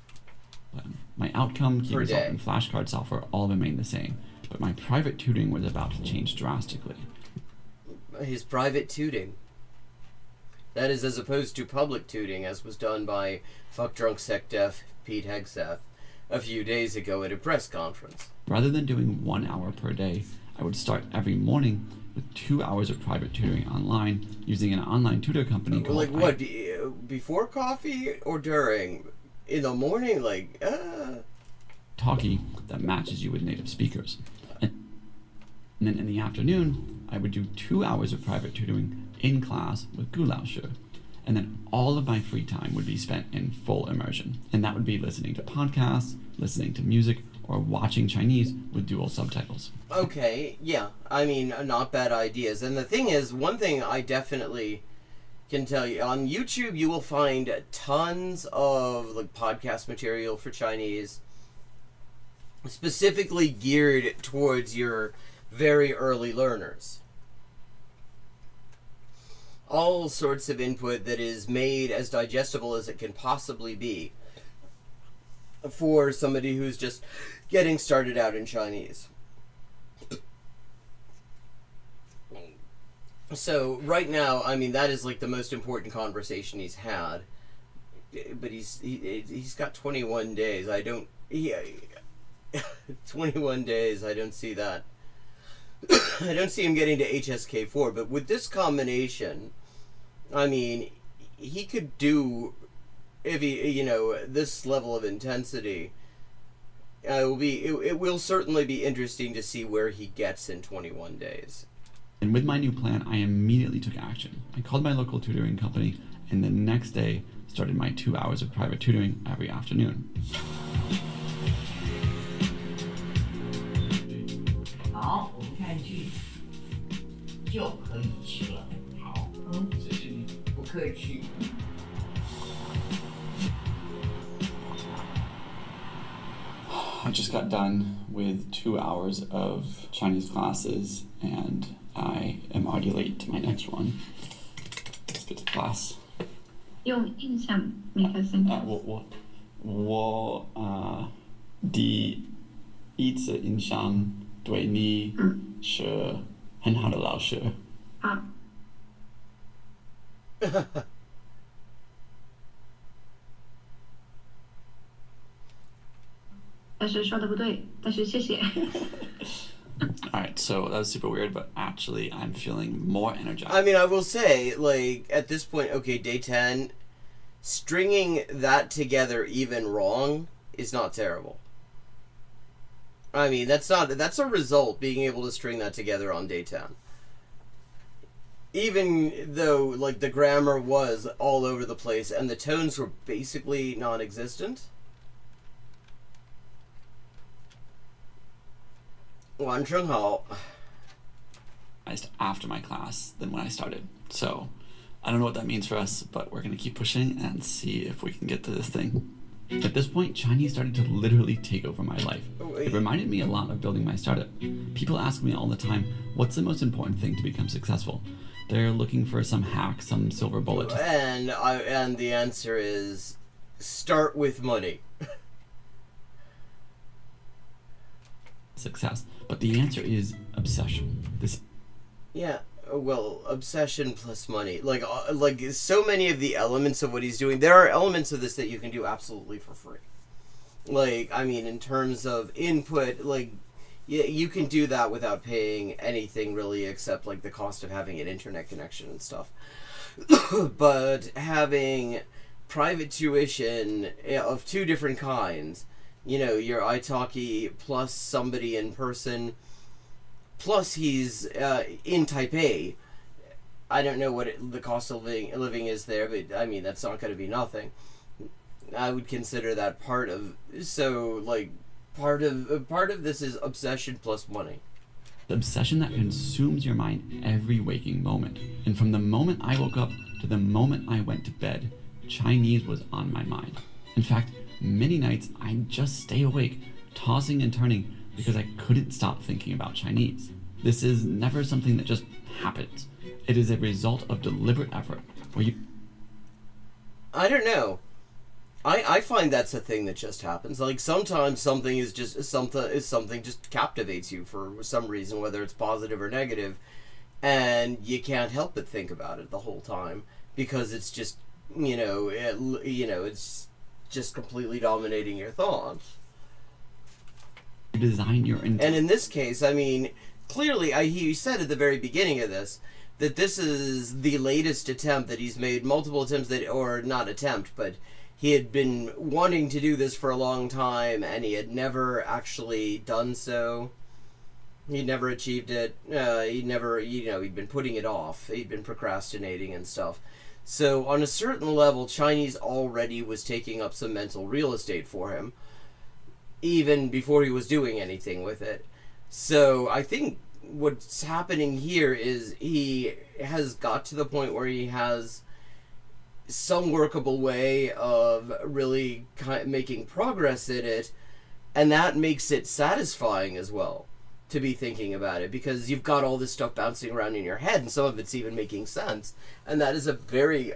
My outcome, key result, and flashcard software all remained the same, but my private tutoring was about to change drastically. His private tutoring. That is as opposed to public tutoring, as was done by Fuck Drunk Sec Def Pete Hegseth a few days ago at a press conference. Rather than doing 1 hour per day, I would start every morning with 2 hours of private tutoring online using an online tutor company called... Like what, before coffee or during? In the morning, talkie that matches you with native speakers. And then in the afternoon, I would do 2 hours of private tutoring in class with Gulauscher. And then all of my free time would be spent in full immersion. And that would be listening to podcasts, listening to music, or watching Chinese with dual subtitles. Okay, yeah. I mean, not bad ideas. And the thing is, one thing I definitely... can tell you, on YouTube you will find tons of like podcast material for Chinese specifically geared towards your very early learners. All sorts of input that is made as digestible as it can possibly be for somebody who's just getting started out in Chinese. So right now, I mean, that is like the most important conversation he's had. But he's got 21 days. 21 days. I don't see that. I don't see him getting to HSK4. But with this combination, I mean, he could do, if he, this level of intensity. It will certainly be interesting to see where he gets in 21 days. And with my new plan, I immediately took action. I called my local tutoring company, and the next day started my 2 hours of private tutoring every afternoon. 好，我们看剧就可以去了。好，谢谢你，不客气。 I just got done with 2 hours of Chinese classes, and I am already late to my next one. Let's get to class. 用印象每个声音。我第一次印象对你是很好的老师。好。但是说的不对，但是谢谢。Alright, so that was super weird, but actually I'm feeling more energized. I mean, I will say, like, at this point, okay, day 10, stringing that together even wrong is not terrible. I mean, that's a result, being able to string that together on day 10. Even though, like, the grammar was all over the place and the tones were basically non-existent. After my class than when I started. So I don't know what that means for us, but we're going to keep pushing and see if we can get to this thing. At this point, Chinese started to literally take over my life. It reminded me a lot of building my startup. People ask me all the time, what's the most important thing to become successful? They're looking for some hack, some silver bullet. And the answer is, start with money. Success. But the answer is obsession. Yeah, well, obsession plus money. Like so many of the elements of what he's doing, there are elements of this that you can do absolutely for free. Like, I mean, in terms of input, like, you can do that without paying anything really except, like, the cost of having an internet connection and stuff. But having private tuition of two different kinds, you know, your italki plus somebody in person, plus he's in Taipei. I don't know what the cost of living is there, but I mean, that's not going to be nothing. I would consider that part of, so like part of this is obsession plus money. The obsession that consumes your mind every waking moment. And from the moment I woke up to the moment I went to bed, Chinese was on my mind. In fact, many nights I'd just stay awake, tossing and turning because I couldn't stop thinking about Chinese. This is never something that just happens. It is a result of deliberate effort where you... I don't know. I find that's a thing that just happens. Like, sometimes something just captivates you for some reason, whether it's positive or negative, and you can't help but think about it the whole time because it's just, it's just completely dominating your thoughts. Design your and in this case, I mean, clearly, he said at the very beginning of this that this is the latest attempt that he's made, multiple attempts but he had been wanting to do this for a long time, and he had never actually done so. He'd never achieved it. He'd been putting it off. He'd been procrastinating and stuff. So on a certain level, Chinese already was taking up some mental real estate for him, even before he was doing anything with it. So I think what's happening here is he has got to the point where he has some workable way of really making progress in it, and that makes it satisfying as well to be thinking about it, because you've got all this stuff bouncing around in your head and some of it's even making sense, and that is a very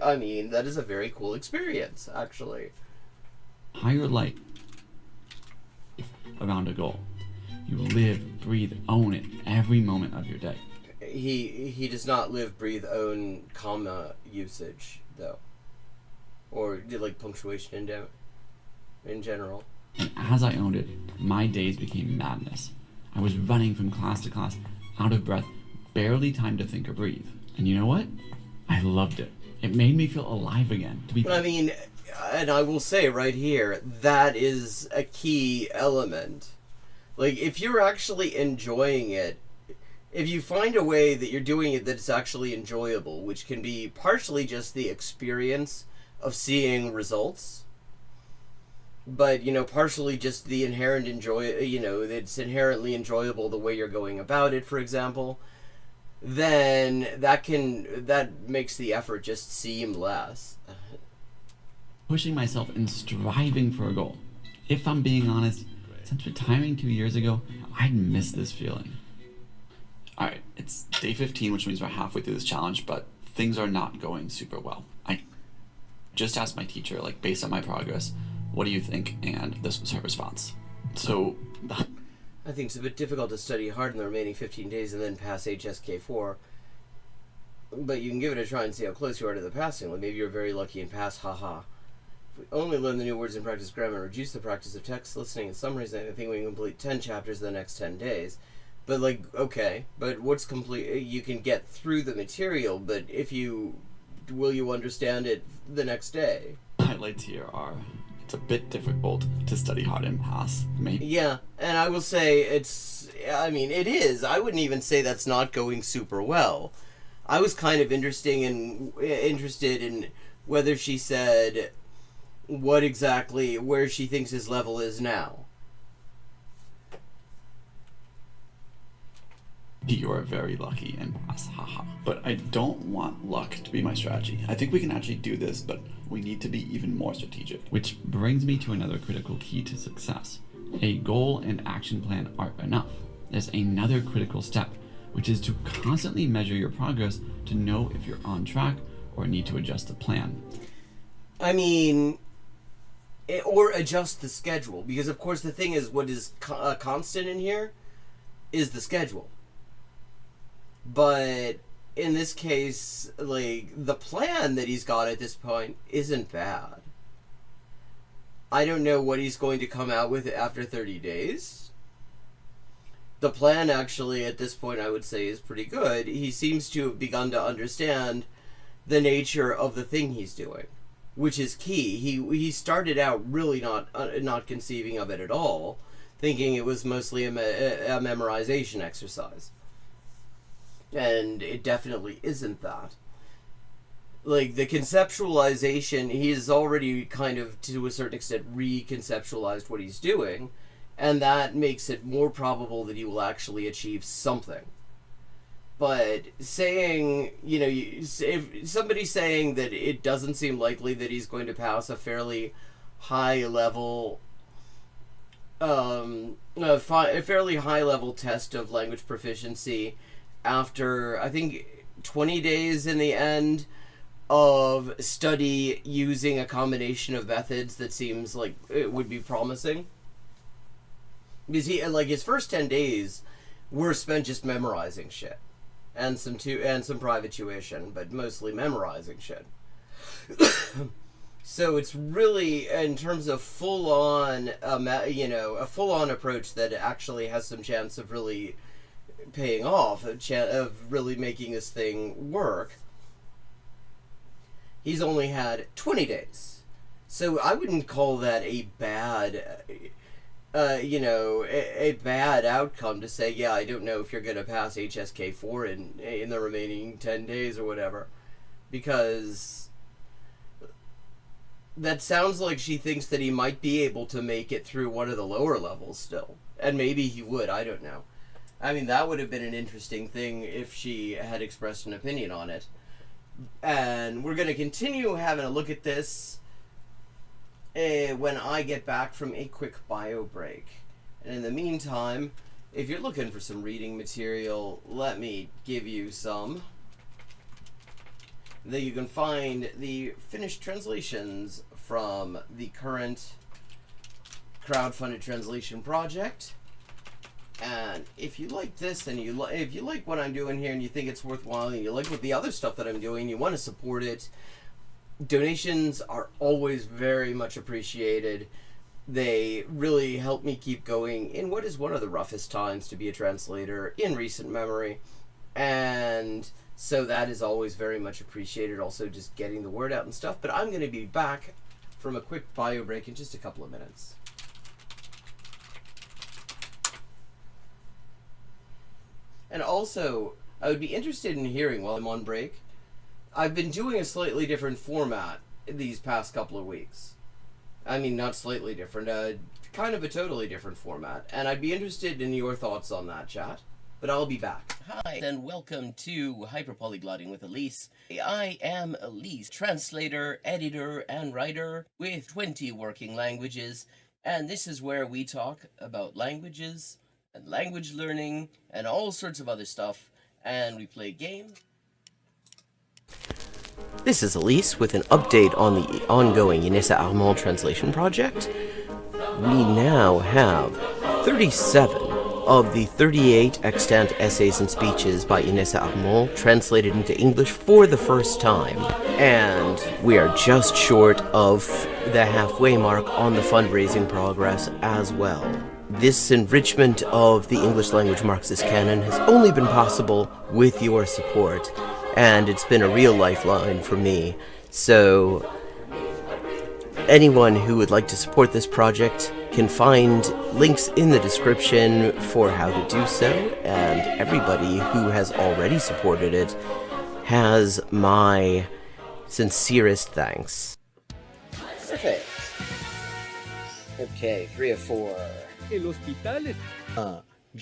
cool experience, actually. Higher light around a goal. You live, breathe, own it every moment of your day. He does not live, breathe, own comma usage, though. Or did like punctuation in general. And as I owned it, my days became madness. I was running from class to class, out of breath, barely time to think or breathe. And you know what? I loved it. It made me feel alive again. I mean, and I will say right here, that is a key element. Like, if you're actually enjoying it, if you find a way that you're doing it that's actually enjoyable, which can be partially just the experience of seeing results, but, partially just the inherent it's inherently enjoyable the way you're going about it, for example, then that makes the effort just seem less. Pushing myself and striving for a goal. If I'm being honest, since retiring 2 years ago, I'd miss this feeling. Alright, it's day 15, which means we're halfway through this challenge, but things are not going super well. I just asked my teacher, based on my progress, what do you think? And this was her response. So, I think it's a bit difficult to study hard in the remaining 15 days and then pass HSK4. But you can give it a try and see how close you are to the passing. Maybe you're very lucky and pass, haha. If we only learn the new words and practice grammar, reduce the practice of text, listening, and summaries, I think we can complete 10 chapters in the next 10 days. But, okay, but what's complete? You can get through the material, but will you understand it the next day? Highlights here are, it's a bit difficult to study hard and pass. Maybe. Yeah, and I will say it is. I wouldn't even say that's not going super well. I was kind of interested in whether she said where she thinks his level is now. You are very lucky and pass, haha. But I don't want luck to be my strategy. I think we can actually do this, but we need to be even more strategic. Which brings me to another critical key to success. A goal and action plan aren't enough. There's another critical step, which is to constantly measure your progress to know if you're on track or need to adjust the plan. I mean, or adjust the schedule, because of course the thing is, what is constant in here is the schedule. But in this case, like, the plan that he's got at this point isn't bad. I don't know what he's going to come out with after 30 days. The plan, actually, at this point, I would say, is pretty good. He seems to have begun to understand the nature of the thing he's doing, which is key. He started out really not conceiving of it at all, thinking it was mostly a memorization exercise. And it definitely isn't that. Like, the conceptualization, he has already kind of, to a certain extent, reconceptualized what he's doing, and that makes it more probable that he will actually achieve something. But saying, you know, if somebody's saying that it doesn't seem likely that he's going to pass a fairly high level, a fairly high level test of language proficiency after, I think, 20 days in the end of study using a combination of methods that seems like it would be promising. Because his first 10 days were spent just memorizing shit. And some private tuition, but mostly memorizing shit. So it's really, in terms of full-on, a full-on approach that actually has some chance of really paying off, of really making this thing work. He's only had 20 days. So I wouldn't call that a bad, a bad outcome to say, yeah, I don't know if you're going to pass HSK4 in the remaining 10 days or whatever. Because that sounds like she thinks that he might be able to make it through one of the lower levels still. And maybe he would, I don't know. I mean, that would have been an interesting thing if she had expressed an opinion on it. And we're going to continue having a look at this when I get back from a quick bio break. And in the meantime, if you're looking for some reading material, let me give you some. That you can find the finished translations from the current crowdfunded translation project. And if you like this, and if you like what I'm doing here, and you think it's worthwhile, and you like what the other stuff that I'm doing, you want to support it, donations are always very much appreciated. They really help me keep going in what is one of the roughest times to be a translator in recent memory. And so that is always very much appreciated, also just getting the word out and stuff. But I'm going to be back from a quick bio break in just a couple of minutes. And also, I would be interested in hearing while I'm on break. I've been doing a slightly different format these past couple of weeks. I mean, not slightly different, kind of a totally different format. And I'd be interested in your thoughts on that, chat. But I'll be back. Hi, and welcome to Hyperpolyglotting with Elise. I am Elise, translator, editor, and writer with 20 working languages. And this is where we talk about languages and language learning and all sorts of other stuff, and we play games. This is Elise with an update on the ongoing Inessa Armand translation project. We now have 37 of the 38 extant essays and speeches by Inessa Armand translated into English for the first time, and we are just short of the halfway mark on the fundraising progress as well. This enrichment of the English language Marxist canon has only been possible with your support, and it's been a real lifeline for me. So anyone who would like to support this project can find links in the description for how to do so, and everybody who has already supported it has my sincerest thanks. Perfect. Okay, 3 of 4.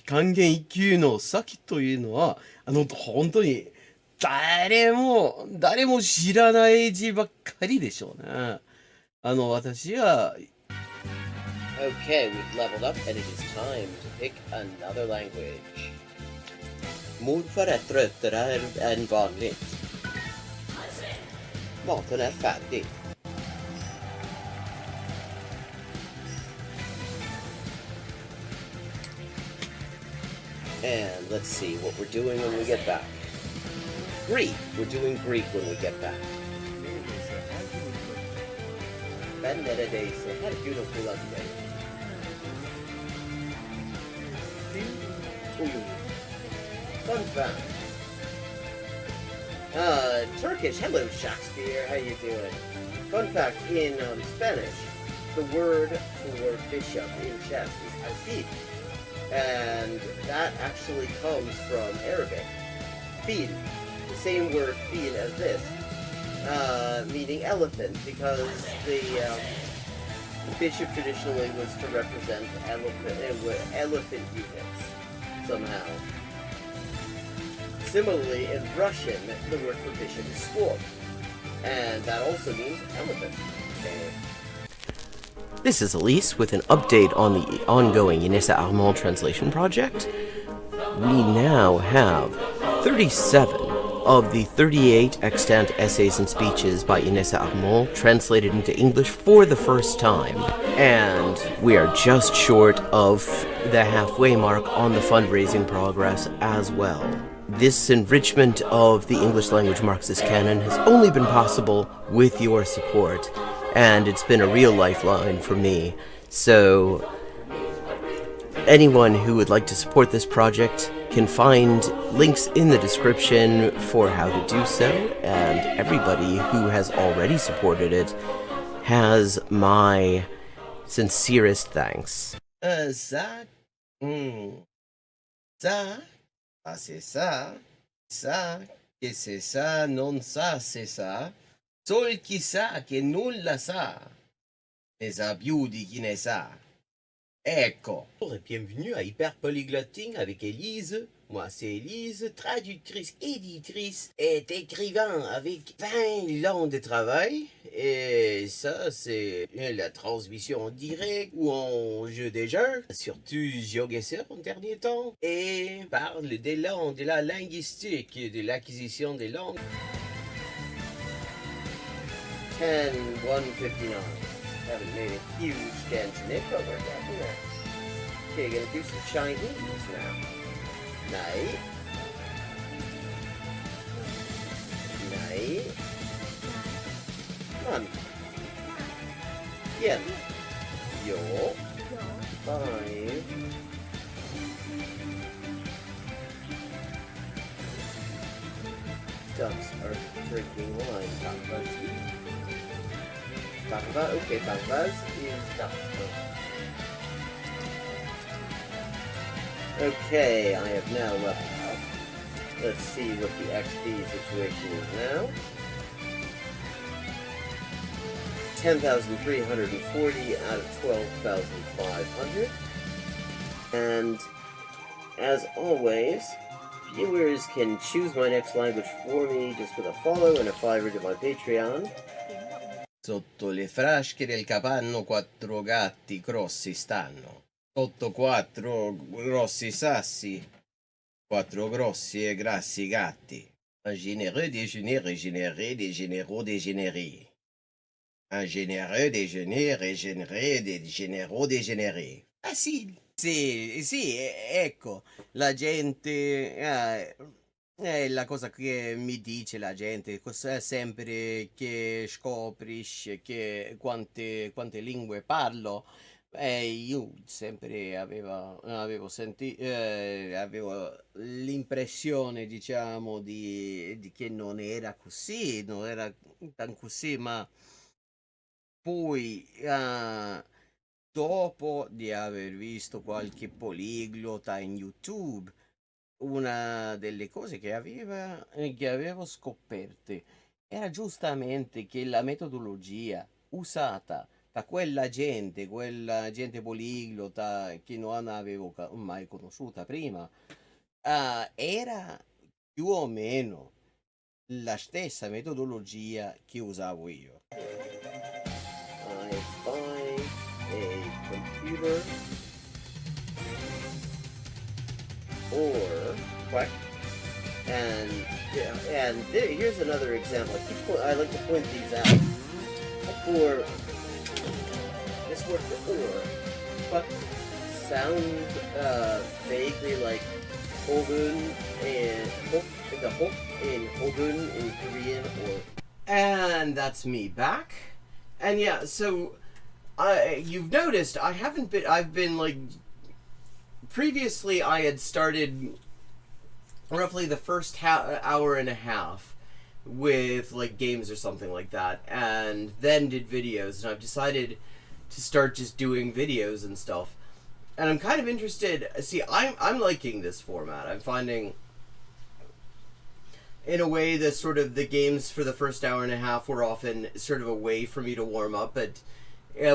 還元1級の先というのは本当に誰も知らない字ばっかりでしょうね。私は Okay, we've leveled up and it is time to pick another language. Morfar är tröttare än vanligt. Maten är färdig. And let's see what we're doing when we get back. Greek. We're doing Greek when we get back. Ben neredeyse her gün okula giderim. Fun fact. Turkish. Hello, Shakespeare. How you doing? Fun fact, in Spanish, the word for bishop in chess is alfil. And that actually comes from Arabic. Fil. The same word fil as this. Meaning elephant, because the bishop traditionally was to represent elephant units somehow. Similarly, in Russian, the word for bishop is sword, and that also means elephant. This is Elise with an update on the ongoing Inessa Armand translation project. We now have 37 of the 38 extant essays and speeches by Inessa Armand translated into English for the first time, and we are just short of the halfway mark on the fundraising progress as well. This enrichment of the English language Marxist canon has only been possible with your support, and it's been a real lifeline for me. So anyone who would like to support this project can find links in the description for how to do so, and everybody who has already supported it has my sincerest thanks. Ça, c'est ça, che c'est ça, non ça, c'est ça. Sol chi sa che nulla sa, ne sa più di chi ne sa. Ecco. Bonjour et bienvenue à Hyperpolyglotting avec Élise. Moi, c'est Élise, traductrice, éditrice et écrivain avec 20 ans de travail. Et ça, c'est la transmission en direct ou en jeu des jeux, surtout GeoGuessr en dernier temps. Et parle des langues, de la linguistique, de l'acquisition des langues. 10:159. Haven't made a huge dent in it, but we're getting there. Okay, gonna do some Chinese now. Night. Night. Come on. Yeah. Yo. 5. Ducks are drinking wine. Bakbaz. Bakbaz? Okay, Bakbaz is duck. Okay, I have now leveled up. Let's see what the XP situation is now. 10,340 out of 12,500. And as always, viewers can choose my next language for me just with a follow and a $5 to my Patreon. Sotto le frasche del capanno 4 gatti grossi stanno. Sotto 4 grossi sassi, 4 grossi e grassi gatti. Un généreux déjeuner régénéré des généraux dégénérés. Un généreux déjeuner régénéré des généraux dégénérés. Facile. Sì, ecco, la gente... è la cosa che mi dice la gente, sempre che scoprisce che quante lingue parlo. Io sempre avevo l'impressione, diciamo, di che non era così, non era tan così, ma poi dopo di aver visto qualche poliglota in YouTube, una delle cose che avevo scoperte era giustamente che la metodologia usata da quella gente poliglota che non avevo mai conosciuta prima, era più o meno la stessa metodologia che usavo io. I buy a computer or what? Here's another example. I like to point these out. For this word for or, but sounds vaguely like Holden and the hok in Hogun in Korean, or... And that's me back. And yeah, so you've noticed I've been like, previously I had started roughly the first hour and a half with like games or something like that, and then did videos, and I've decided to start just doing videos and stuff. And I'm kind of interested. See, I'm liking this format. I'm finding, in a way, that sort of the games for the first hour and a half were often sort of a way for me to warm up, but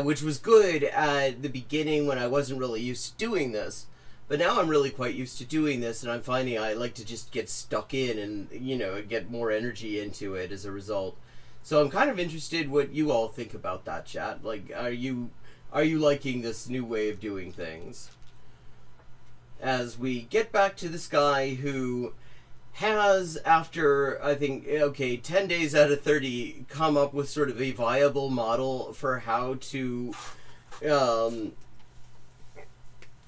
which was good at the beginning when I wasn't really used to doing this. But now I'm really quite used to doing this, and I'm finding I like to just get stuck in and, you know, get more energy into it as a result. So I'm kind of interested what you all think about that, chat. Like, are you liking this new way of doing things? As we get back to this guy who has, after, I think, 10 days out of 30, come up with sort of a viable model for how to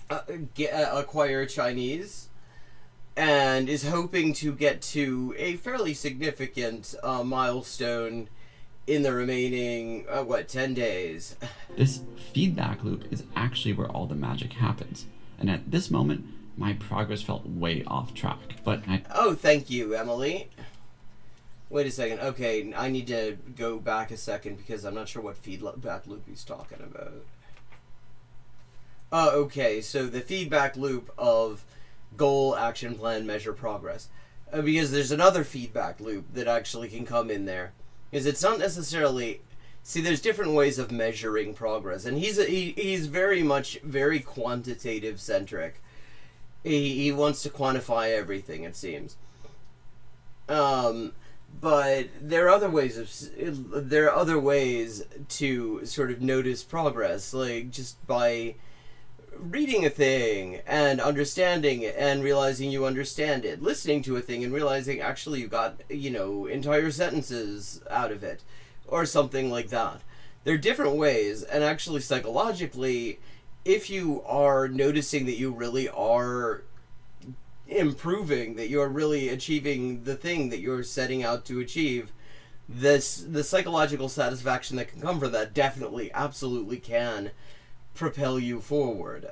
acquire Chinese, and is hoping to get to a fairly significant milestone in the remaining 10 days. This feedback loop is actually where all the magic happens, and at this moment my progress felt way off track, but Oh, thank you, Emily. Wait a second. Okay, I need to go back a second because I'm not sure what feedback loop he's talking about. Oh, okay, so the feedback loop of goal, action plan, measure progress. Because there's another feedback loop that actually can come in there. Because it's not necessarily... See, there's different ways of measuring progress, and he's very much very quantitative centric. He wants to quantify everything, it seems. But there are other ways to sort of notice progress, like just by reading a thing and understanding it and realizing you understand it, listening to a thing and realizing actually you got, entire sentences out of it, or something like that. There are different ways, and actually psychologically, if you are noticing that you really are improving, that you're really achieving the thing that you're setting out to achieve, the psychological satisfaction that can come from that definitely, absolutely can propel you forward.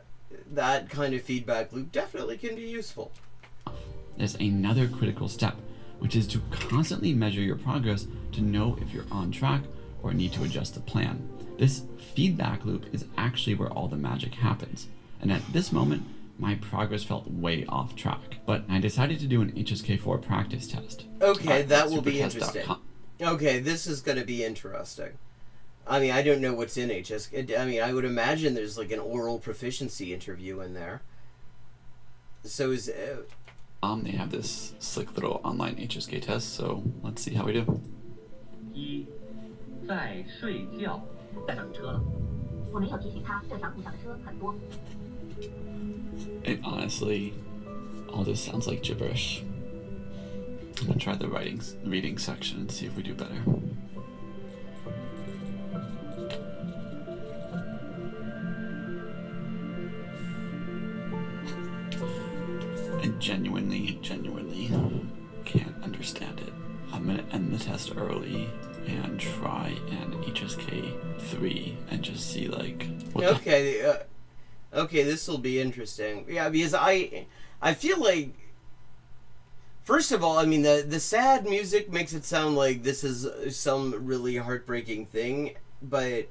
That kind of feedback loop definitely can be useful. there's another critical step, which is to constantly measure your progress to know if you're on track or need to adjust the plan. This feedback loop is actually where all the magic happens, and at this moment my progress felt way off track, but I decided to do an HSK4 practice test. Okay, that will be interesting. Okay, this is going to be interesting. I mean, I don't know what's in HSK. I mean, I would imagine there's like an oral proficiency interview in there. So is... they have this slick little online HSK test, so let's see how we do. 一，在睡觉，在等车了。我没有提醒他，这条路上的车很多。 It honestly, all this sounds like gibberish. I'm gonna try the reading section and see if we do better. I genuinely can't understand it. I'm gonna end the test early and try an HSK 3 and just see like what Okay, this will be interesting. Yeah, because I feel like, first of all, I mean, the sad music makes it sound like this is some really heartbreaking thing, but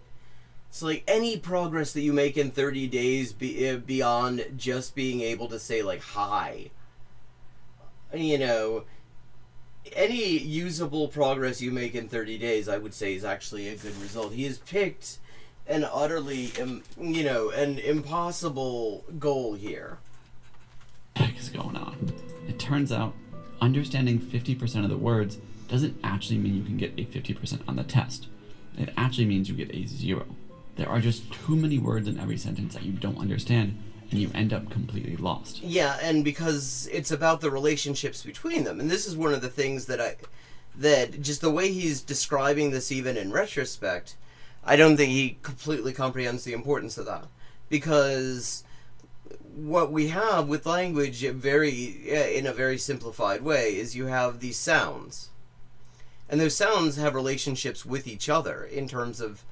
it's like any progress that you make in 30 days beyond just being able to say, like, hi. Any usable progress you make in 30 days, I would say, is actually a good result. He has picked an utterly, an impossible goal here. What the heck is going on? It turns out understanding 50% of the words doesn't actually mean you can get a 50% on the test. It actually means you get a 0. There are just too many words in every sentence that you don't understand, and you end up completely lost. Yeah, and because it's about the relationships between them, and this is one of the things that just the way he's describing this even in retrospect, I don't think he completely comprehends the importance of that. Because, what we have with language in a very simplified way is you have these sounds. And those sounds have relationships with each other in terms of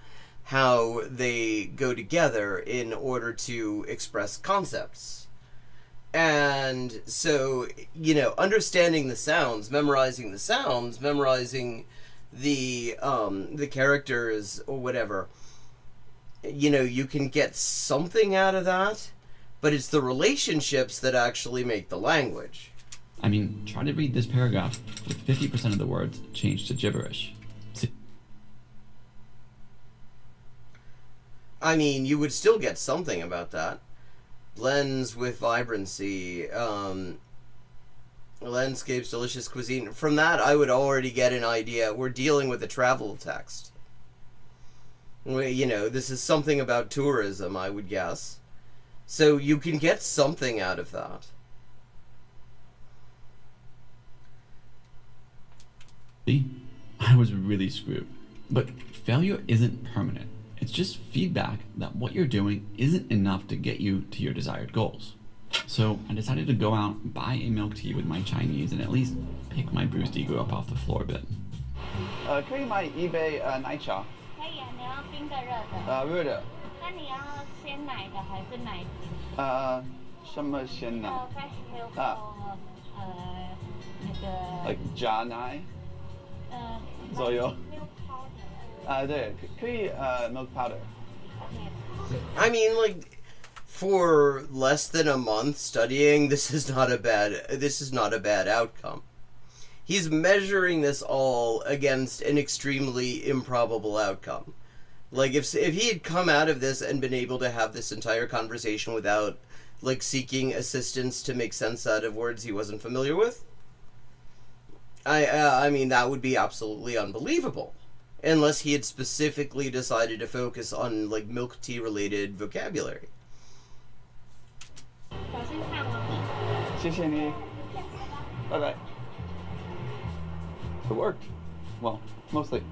how they go together in order to express concepts. And so, understanding the sounds, memorizing the characters or whatever, you can get something out of that, but it's the relationships that actually make the language. I mean, try to read this paragraph with 50% of the words changed to gibberish. I mean, you would still get something about that. Blends with vibrancy, landscapes, delicious cuisine. From that, I would already get an idea. We're dealing with a travel text. This is something about tourism, I would guess. So you can get something out of that. See? I was really screwed. But failure isn't permanent. It's just feedback that what you're doing isn't enough to get you to your desired goals. So I decided to go out, buy a milk tea with my Chinese, and at least pick my bruised ego up off the floor a bit. 可以买一杯奶茶。可以啊，你要冰的热的？热的。那你要鲜奶的还是奶精？什么鲜奶？fresh milk 那个。like 假奶。左右。对，可以milk powder. I mean, like, for less than a month studying, this is not a bad outcome. He's measuring this all against an extremely improbable outcome. Like, if he had come out of this and been able to have this entire conversation without, like, seeking assistance to make sense out of words he wasn't familiar with, I mean, that would be absolutely unbelievable. Unless he had specifically decided to focus on, like, milk tea related vocabulary. 谢谢你。Bye-bye. It worked. Well, mostly.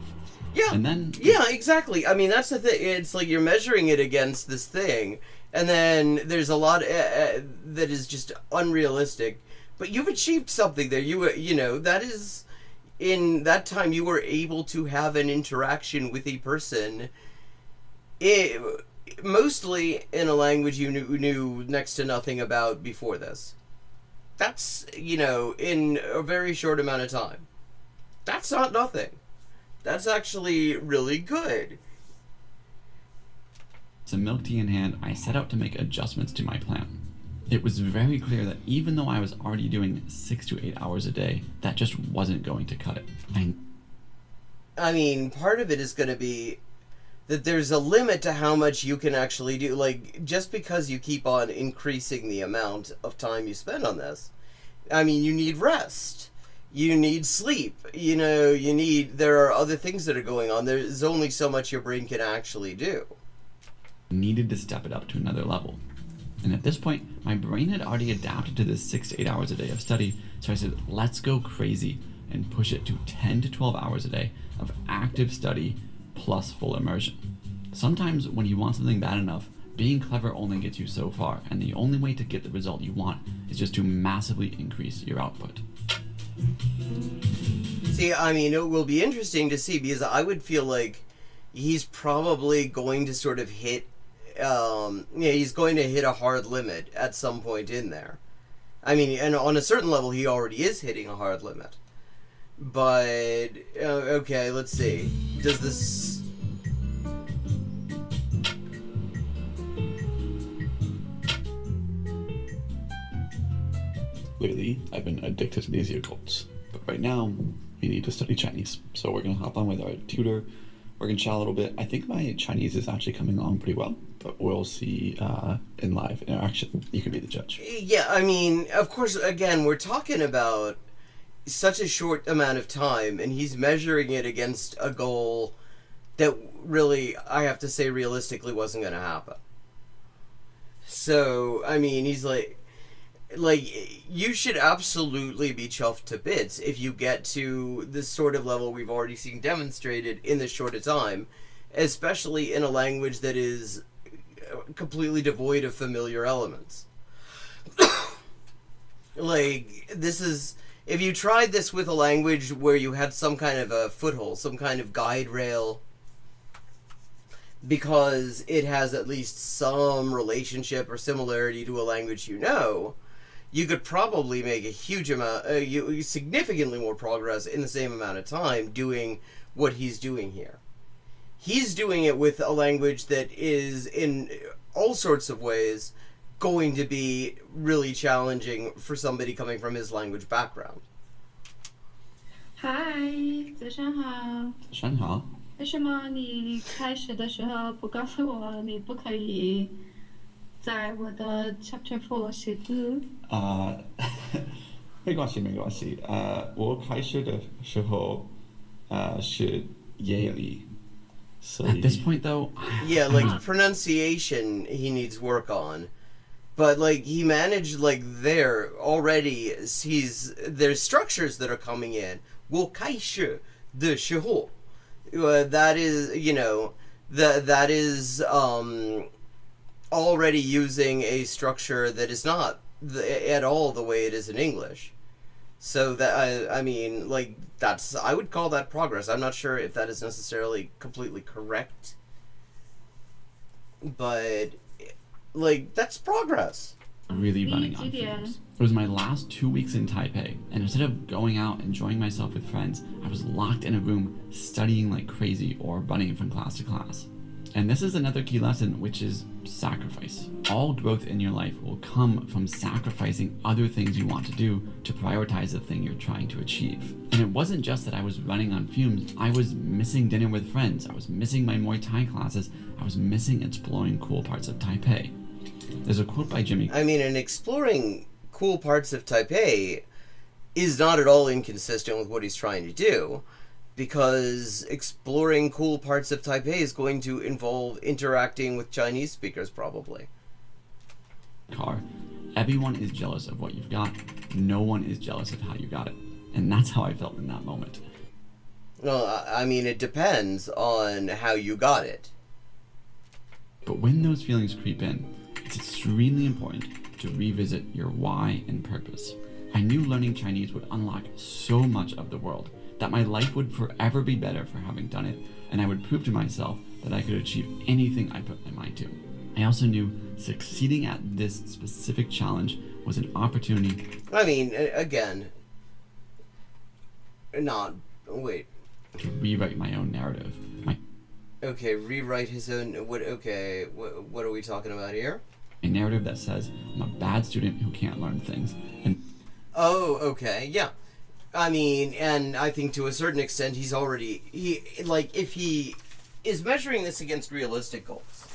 Yeah. And then... Yeah, exactly. I mean, that's the thing. It's like you're measuring it against this thing, and then there's a lot that is just unrealistic, but you've achieved something there. That is... In that time, you were able to have an interaction with a person, mostly in a language you knew next to nothing about before this. That's, in a very short amount of time. That's not nothing. That's actually really good. Some milk tea in hand, I set out to make adjustments to my plan. It was very clear that even though I was already doing 6 to 8 hours a day, that just wasn't going to cut it. I mean, part of it is going to be that there's a limit to how much you can actually do. Like, just because you keep on increasing the amount of time you spend on this, I mean, you need rest. You need sleep. There are other things that are going on. There's only so much your brain can actually do. Needed to step it up to another level. And at this point, my brain had already adapted to this 6 to 8 hours a day of study, so I said, let's go crazy and push it to 10 to 12 hours a day of active study plus full immersion. Sometimes when you want something bad enough, being clever only gets you so far, and the only way to get the result you want is just to massively increase your output. See, I mean, it will be interesting to see, because I would feel like he's probably going to sort of hit he's going to hit a hard limit at some point in there. I mean, and on a certain level, he already is hitting a hard limit. But, okay, let's see. Does this... Lately, I've been addicted to these Yakults. But right now, we need to study Chinese. So we're going to hop on with our tutor. We're going to chat a little bit. I think my Chinese is actually coming along pretty well, but we'll see in live interaction. You can be the judge. Yeah, I mean, of course, again, we're talking about such a short amount of time, and he's measuring it against a goal that really, I have to say, realistically wasn't going to happen. So, I mean, he's like, you should absolutely be chuffed to bits if you get to this sort of level we've already seen demonstrated in this short a time, especially in a language that is completely devoid of familiar elements. Like, this is... If you tried this with a language where you had some kind of a foothold, some kind of guide rail, because it has at least some relationship or similarity to a language you know, you could probably make a huge amount, significantly more progress in the same amount of time doing what he's doing here. He's doing it with a language that is, in all sorts of ways, going to be really challenging for somebody coming from his language background. Hi，早上好。早上好。为什么你开始的时候不告诉我你不可以在我的 Chapter 4写字？没关系，没关系。我开始的时候，是夜里。At this point, though, yeah, like pronunciation, he needs work on. But like he managed, like there already, there's structures that are coming in. 我开始的时候, that is, you know, that is already using a structure that is not at all the way it is in English. So that I mean, like I would call that progress. I'm not sure if that is necessarily completely correct, but like that's progress. Really running on fumes. It was my last 2 weeks in Taipei, and instead of going out enjoying myself with friends, I was locked in a room studying like crazy or running from class to class. And this is another key lesson, which is sacrifice. All growth in your life will come from sacrificing other things you want to do to prioritize the thing you're trying to achieve. And it wasn't just that I was running on fumes, I was missing dinner with friends, I was missing my Muay Thai classes, I was missing exploring cool parts of Taipei. There's a quote by Jimmy. I mean, and exploring cool parts of Taipei is not at all inconsistent with what he's trying to do, because exploring cool parts of Taipei is going to involve interacting with Chinese speakers, probably. Car. Everyone is jealous of what you've got. No one is jealous of how you got it. And that's how I felt in that moment. Well, I mean, it depends on how you got it. But when those feelings creep in, it's extremely important to revisit your why and purpose. I knew learning Chinese would unlock so much of the world, that my life would forever be better for having done it, and I would prove to myself that I could achieve anything I put my mind to. I also knew succeeding at this specific challenge was an opportunity. I mean, again, wait. To rewrite my own narrative. Okay, rewrite his own. What are we talking about here? A narrative that says I'm a bad student who can't learn things. And oh, okay, yeah. I mean, and I think to a certain extent if he is measuring this against realistic goals,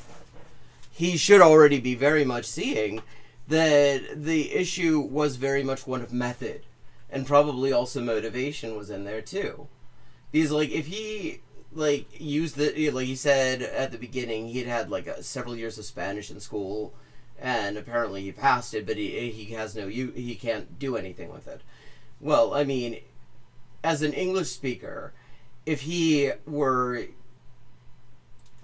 he should already be very much seeing that the issue was very much one of method, and probably also motivation was in there too. Because like if he used like he said at the beginning, he'd had several years of Spanish in school, and apparently he passed it, but he can't do anything with it. Well, I mean, as an English speaker, if he were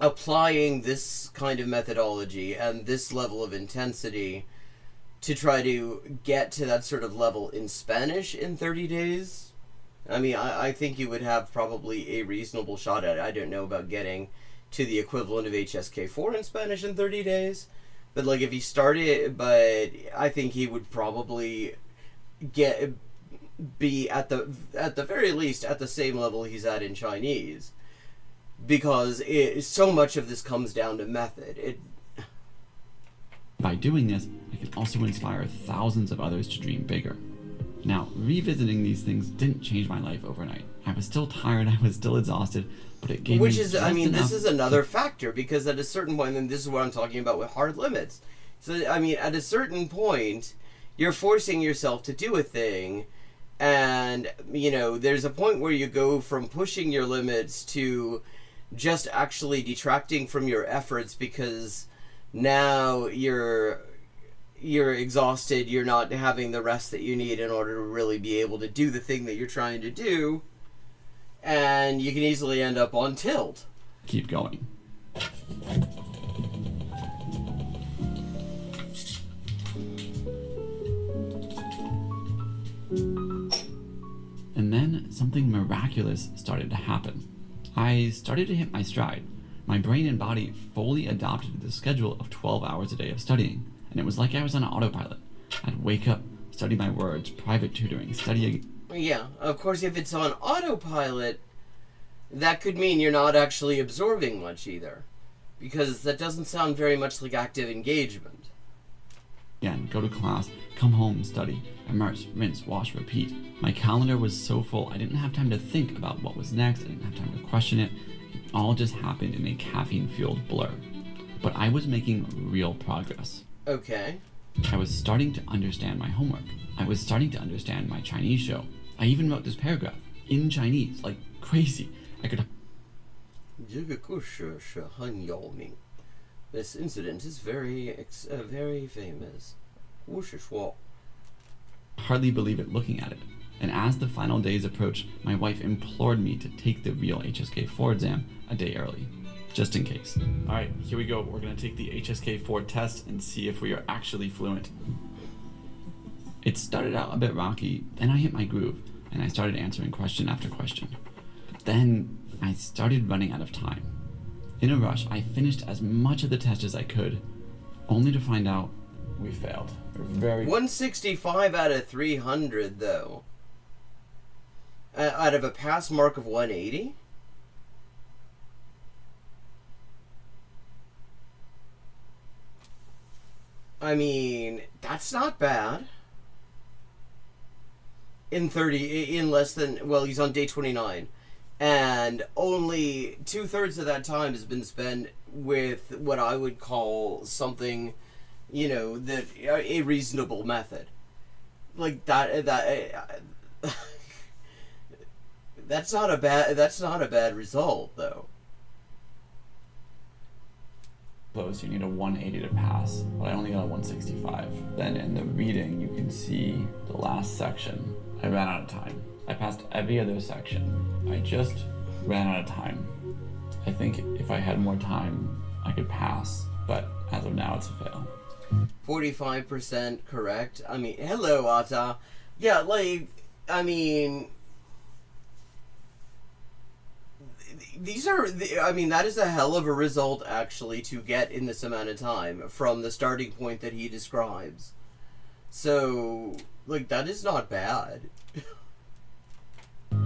applying this kind of methodology and this level of intensity to try to get to that sort of level in Spanish in 30 days, I mean, I think you would have probably a reasonable shot at it. I don't know about getting to the equivalent of HSK4 in Spanish in 30 days, but if he started, but I think he would probably be at the very least at the same level he's at in Chinese, because so much of this comes down to method. By doing this, I can also inspire thousands of others to dream bigger. Now, revisiting these things didn't change my life overnight. I was still tired, I was still exhausted, but it gave me this is another factor, because at a certain point, and this is what I'm talking about with hard limits. So, I mean, at a certain point, you're forcing yourself to do a thing, and, you know, there's a point where you go from pushing your limits to just actually detracting from your efforts, because now you're exhausted, you're not having the rest that you need in order to really be able to do the thing that you're trying to do, and you can easily end up on tilt. Keep going. something miraculous started to happen. I started to hit my stride. My brain and body fully adopted the schedule of 12 hours a day of studying, and it was like I was on autopilot. I'd wake up, study my words, private tutoring, study. Yeah, of course, if it's on autopilot, that could mean you're not actually absorbing much either, because that doesn't sound very much like active engagement. Again, go to class, come home, study, immerse, rinse, wash, repeat. My calendar was so full, I didn't have time to think about what was next, I didn't have time to question it. It all just happened in a caffeine-fueled blur. But I was making real progress. Okay. I was starting to understand my homework. I was starting to understand my Chinese show. I even wrote this paragraph in Chinese, like crazy. I could... 这个故事是很有名. This incident is very famous. 我是说 hardly believe it looking at it. And as the final days approached, my wife implored me to take the real HSK4 exam a day early, just in case. All right, here we go. We're gonna take the HSK4 test and see if we are actually fluent. It started out a bit rocky, then I hit my groove, and I started answering question after question. But then I started running out of time. In a rush, I finished as much of the test as I could, only to find out we failed. We're very 165 out of 300, though. Out of a pass mark of 180? I mean, that's not bad. In less than, well, he's on day 29. And only 2/3 of that time has been spent with what I would call something, you know, that a reasonable method. Like that's not a bad result, though. close. You need a 180 to pass, but I only got a 165. Then in the reading, you can see the last section. I ran out of time. I passed every other section. I just ran out of time. I think if I had more time, I could pass, but as of now, it's a fail. 45% correct. I mean, hello, Ata. Yeah, like, I mean, that is a hell of a result, actually, to get in this amount of time from the starting point that he describes. So, like, that is not bad.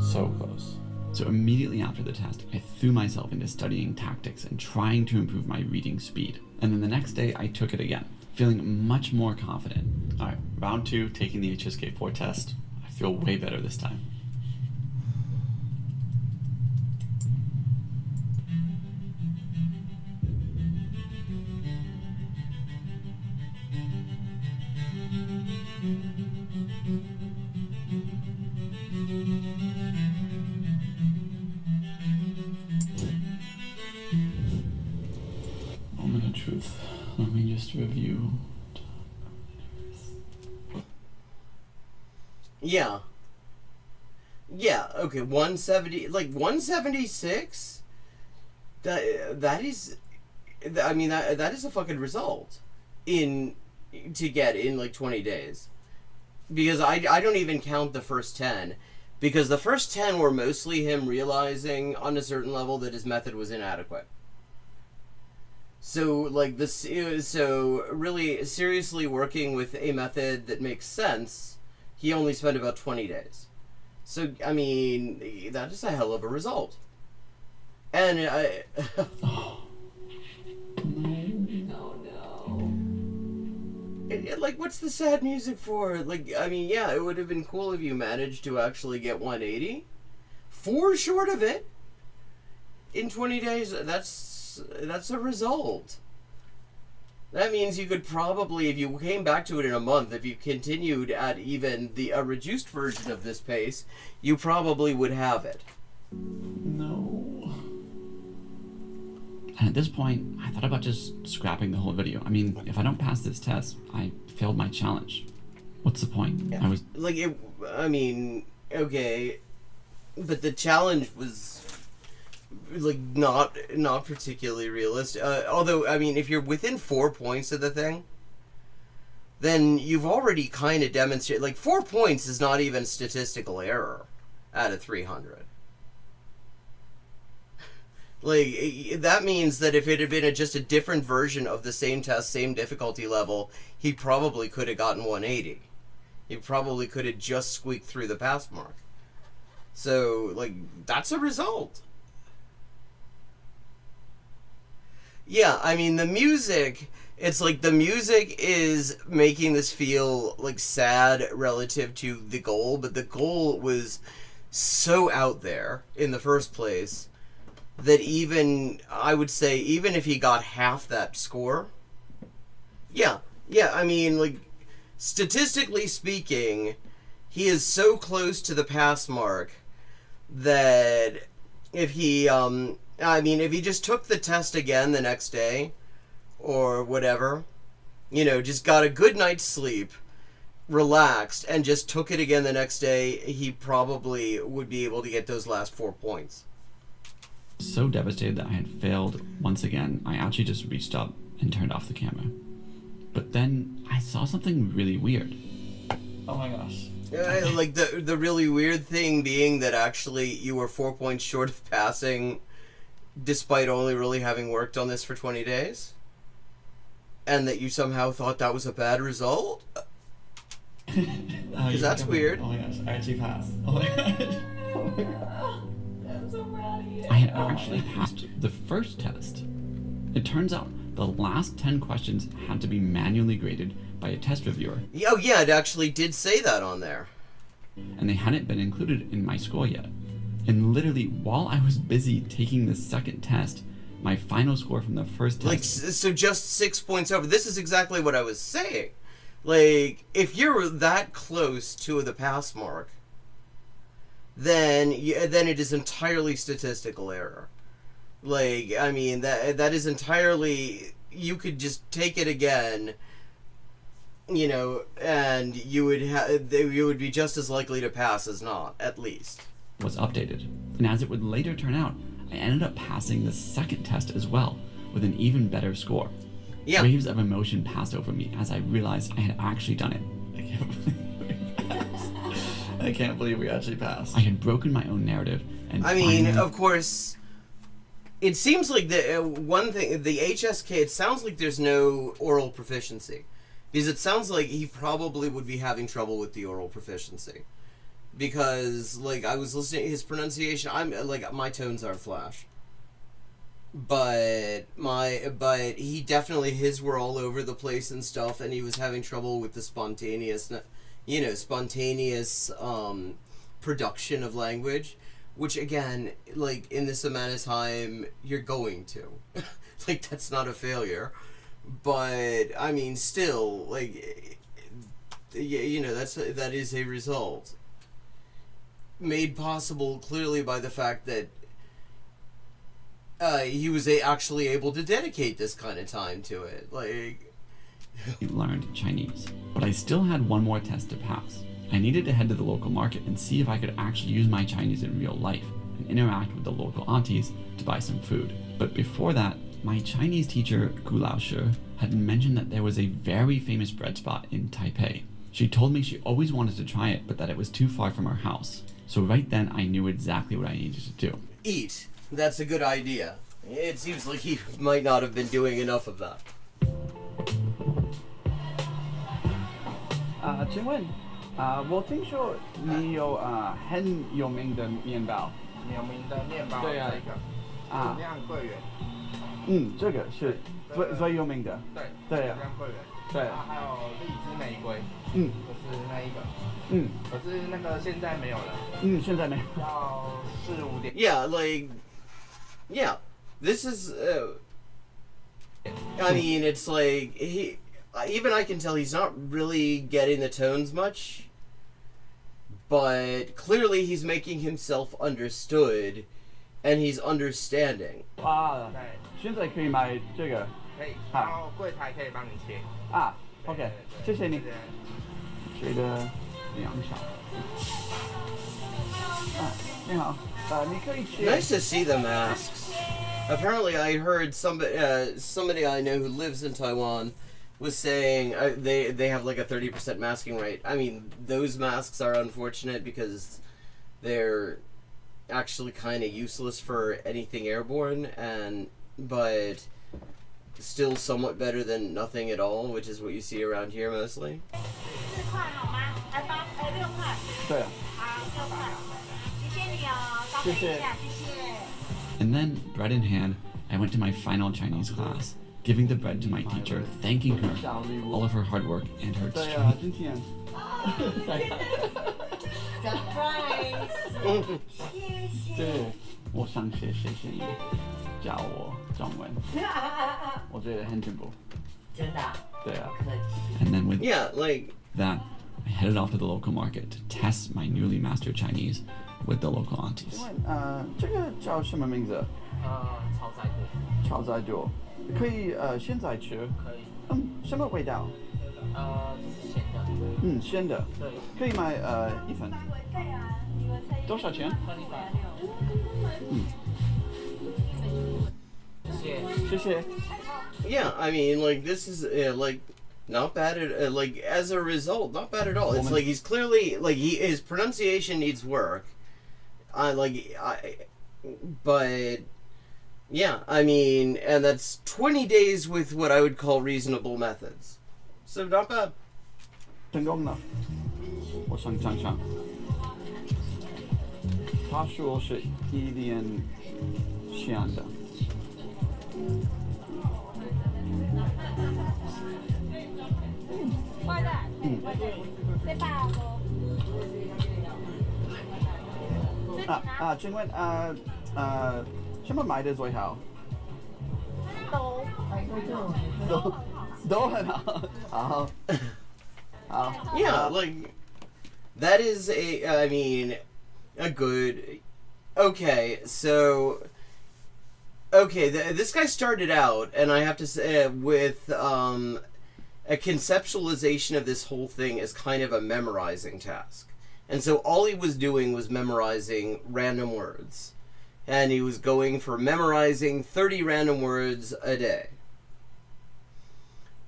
So close. So immediately after the test, I threw myself into studying tactics and trying to improve my reading speed. And then the next day, I took it again, feeling much more confident. All right, round 2, taking the HSK4 test. I feel way better this time. Moment of truth. Let me just review. Yeah. Yeah, okay, 170, like, 176? That is, I mean, that is a fucking result to get in, like, 20 days. Because I don't even count the first 10. Because the first 10 were mostly him realizing on a certain level that his method was inadequate. So, like, so really seriously working with a method that makes sense, he only spent about 20 days. So, I mean, that is a hell of a result. And like, what's the sad music for? Like, I mean, yeah, it would have been cool if you managed to actually get 180. 4 short of it in 20 days, that's a result. That means you could probably, if you came back to it in a month, if you continued at even a reduced version of this pace, you probably would have it. No. And at this point, I thought about just scrapping the whole video. I mean, if I don't pass this test, I failed my challenge. What's the point? Yeah. I mean, okay, but the challenge was, like, not particularly realistic. Although, I mean, if you're within 4 points of the thing, then you've already kind of demonstrated, like, 4 points is not even statistical error. out of 300. Like, that means that if it had been just a different version of the same test, same difficulty level, he probably could have gotten 180. He probably could have just squeaked through the pass mark. So, like, that's a result. Yeah, I mean, the music, it's like the music is making this feel, like, sad relative to the goal, but the goal was so out there in the first place that even, I would say, even if he got half that score, yeah, I mean, like, statistically speaking, he is so close to the pass mark that if he, if he just took the test again the next day, or whatever, just got a good night's sleep, relaxed, and just took it again the next day, he probably would be able to get those last 4 points. So devastated that I had failed once again, I actually just reached up and turned off the camera. But then I saw something really weird. Oh my gosh. Like the really weird thing being that actually you were 4 points short of passing despite only really having worked on this for 20 days? And that you somehow thought that was a bad result? Because that's weird. Oh my gosh, I actually passed. Oh my gosh. Oh my gosh. I'm so proud of you. I had actually passed the first test. It turns out the last 10 questions had to be manually graded by a test reviewer. Oh yeah, it actually did say that on there. And they hadn't been included in my score yet. And literally, while I was busy taking the second test, my final score from the first test... Like, so just 6 points over. This is exactly what I was saying. Like, if you're that close to the pass mark, then it is entirely statistical error. Like, I mean, that is entirely... You could just take it again, and you would be just as likely to pass as not, at least. Was updated. And as it would later turn out, I ended up passing the second test as well, with an even better score. Yeah. Waves of emotion passed over me as I realized I had actually done it. I can't believe we passed. I can't believe we actually passed. I had broken my own narrative, and finally, of course, it seems like the one thing, the HSK, it sounds like there's no oral proficiency. Because it sounds like he probably would be having trouble with the oral proficiency. Because, like, I was listening to his pronunciation, my tones are flash. But he definitely, his were all over the place and stuff, and he was having trouble with the spontaneous production of language, which, again, like, in this amount of time, you're going to. Like, that's not a failure. But, I mean, still, like, that is a result. Made possible clearly by the fact that he was actually able to dedicate this kind of time to it. Like, learned Chinese, but I still had one more test to pass. I needed to head to the local market and see if I could actually use my Chinese in real life and interact with the local aunties to buy some food. But before that, my Chinese teacher, Gu Lao Shi, had mentioned that there was a very famous bread spot in Taipei. She told me she always wanted to try it, but that it was too far from her house. So right then, I knew exactly what I needed to do. Eat. That's a good idea. It seems like he might not have been doing enough of that. 请问，我听说你有很有名的面包。有名的面包，对啊，这个啊，亮桂圆。这个是最有名的。对，对啊，亮桂圆。对，还有荔枝玫瑰。就是那一个。可是那个现在没有了。现在没有。要4、5点。Yeah, like, yeah, this is. I mean, it's like even I can tell he's not really getting the tones much, but clearly he's making himself understood, and he's understanding. 现在可以买这个。可以，然后柜台可以帮你切。OK， 谢谢你。这个2小。你好，你可以切。 Nice to see the masks. Apparently, I heard somebody I know who lives in Taiwan was saying they have like a 30% masking rate. I mean, those masks are unfortunate because they're actually kind of useless for anything airborne, but still somewhat better than nothing at all, which is what you see around here mostly. 4块好吗？6块。对啊。好，6块。谢谢你哦，稍等一下，谢谢。 And then, bread in hand, I went to my final Chinese class, giving the bread to my teacher, thanking her all of her hard work and her 对啊， strength. 今天。Surprise！ 谢谢。对，我想谢谢你教我中文，我觉得很进步。真的啊？对啊。 And then with Yeah, like that, I headed off to the local market to test my newly mastered Chinese with the local aunties. 请问这个叫什么名字？炒菜锅。炒菜锅，可以现在吃？可以。什么味道？这是咸的。咸的。对。可以买1份。多少钱？谢谢。 yeah, I mean, like this is like not bad at like as a result, not bad at all. It's like he's clearly like his pronunciation needs work. But yeah, I mean, and that's 20 days with what I would call reasonable methods. So not bad. 成功了，我想尝尝。他说是一点咸的。快点，再把我。请问什么买的最好？都很好，好。 Yeah, like that is I mean, a good. Okay, so this guy started out, and I have to say, with a conceptualization of this whole thing as kind of a memorizing task, and so all he was doing was memorizing random words, and he was going for memorizing 30 random words a day,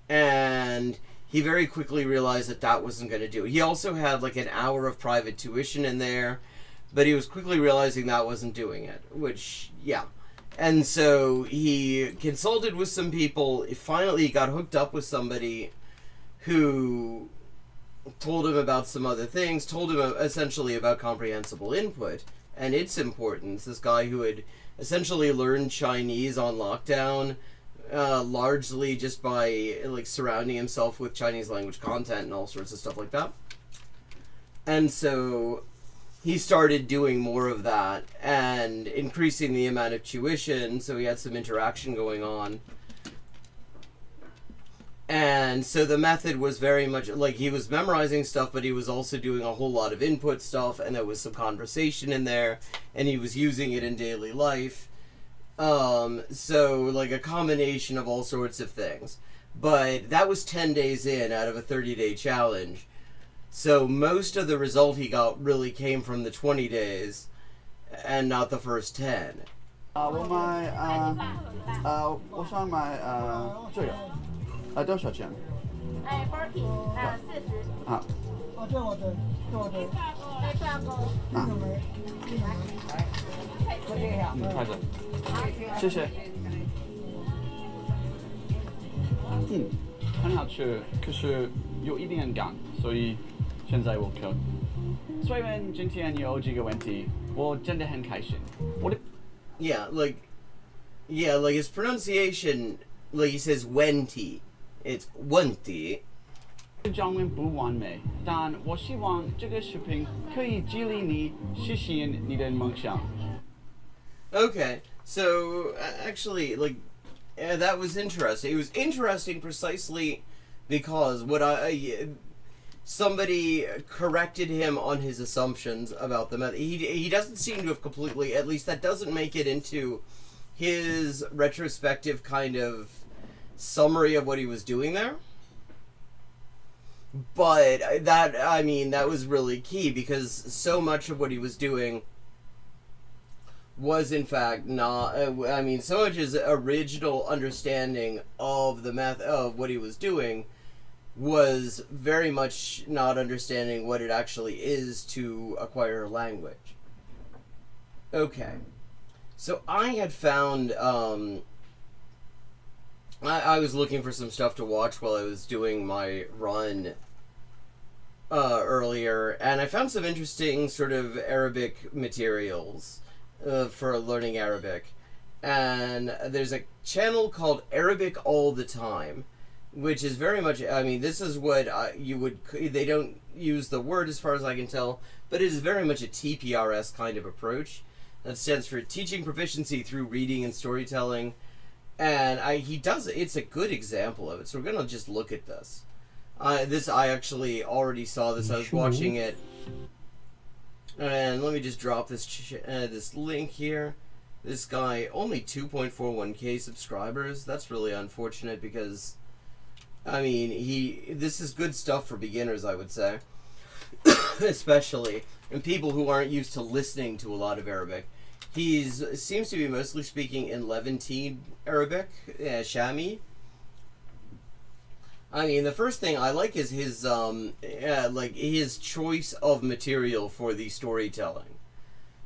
and he very quickly realized that that wasn't going to do it. He also had like an hour of private tuition in there, but he was quickly realizing that wasn't doing it, which, yeah. And so he consulted with some people. Finally, he got hooked up with somebody who told him about some other things, told him essentially about comprehensible input and its importance. This guy who had essentially learned Chinese on lockdown, largely just by like surrounding himself with Chinese language content and all sorts of stuff like that. And so he started doing more of that and increasing the amount of tuition, so he had some interaction going on. And so the method was very much like he was memorizing stuff, but he was also doing a whole lot of input stuff, and there was some conversation in there, and he was using it in daily life. So like a combination of all sorts of things. But that was 10 days in out of a 30-day challenge. So most of the result he got really came from the 20 days and not the first 10. 我想买这个，多少钱？ burpee 40。好。这我的。快着。谢谢。很好吃，可是有一点干，所以现在我可。虽然今天有几个问题，我真的很开心。Yeah, like his pronunciation, like he says "wenti," it's "wenti." 中文不完美，但我希望这个视频可以激励你实现你的梦想。 Okay, so actually, like, that was interesting. It was interesting precisely because somebody corrected him on his assumptions about the method. He doesn't seem to have completely, at least that doesn't make it into his retrospective kind of summary of what he was doing there. But that was really key because so much of what he was doing was in fact not, so much his original understanding of the of what he was doing was very much not understanding what it actually is to acquire a language. Okay. So I had found, I was looking for some stuff to watch while I was doing my run earlier, and I found some interesting sort of Arabic materials for learning Arabic. And there's a channel called Arabic All the Time, which is very much, I mean, this is what you would, they don't use the word as far as I can tell, but it is very much a TPRS kind of approach. That stands for Teaching Proficiency Through Reading and Storytelling. And he does, it's a good example of it, so we're going to just look at this. I actually already saw this, I was watching it. And let me just drop this this link here. This guy, only 2.41k subscribers. That's really unfortunate because, I mean, this is good stuff for beginners, I would say. Especially, and people who aren't used to listening to a lot of Arabic. He seems to be mostly speaking in Levantine Arabic, Shami. I mean, the first thing I like is his his choice of material for the storytelling.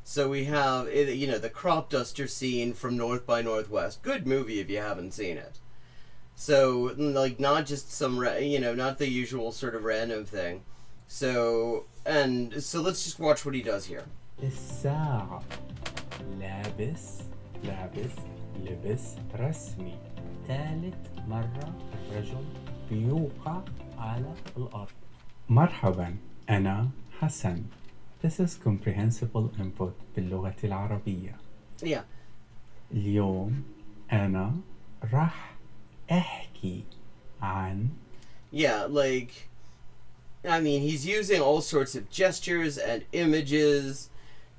So we have, the crop duster scene from North by Northwest. Good movie if you haven't seen it. So, like, not just some, not the usual sort of random thing. So let's just watch what he does here. الساعة لابس لبس رسمي ثالث مرة الرجل بيوقع على الأرض مرحبا أنا حسن. This is comprehensible input باللغة العربية. Yeah. اليوم أنا راح أحكي عن. Yeah, like, I mean, he's using all sorts of gestures and images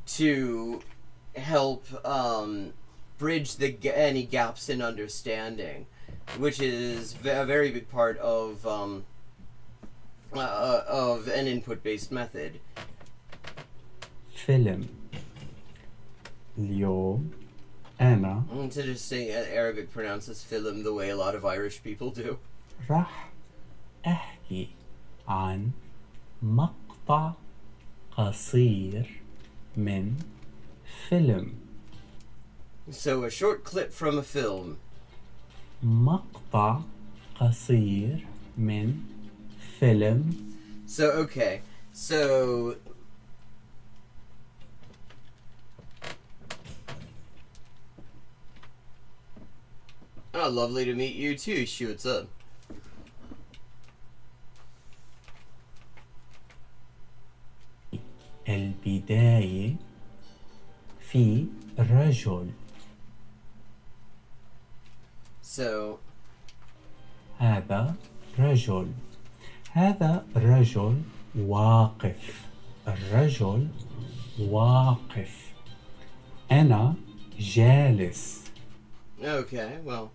to help bridge any gaps in understanding, which is a very big part of an input-based method. فيلم اليوم أنا. It's interesting, Arabic pronounces film the way a lot of Irish people do. راح أحكي عن مقطع قصير من فيلم. So a short clip from a film. مقطع قصير من فيلم. So, okay. So... Oh, lovely to meet you too, shoots up. البداية في رجل. So هذا رجل واقف. الرجل واقف. أنا جالس. Okay, well,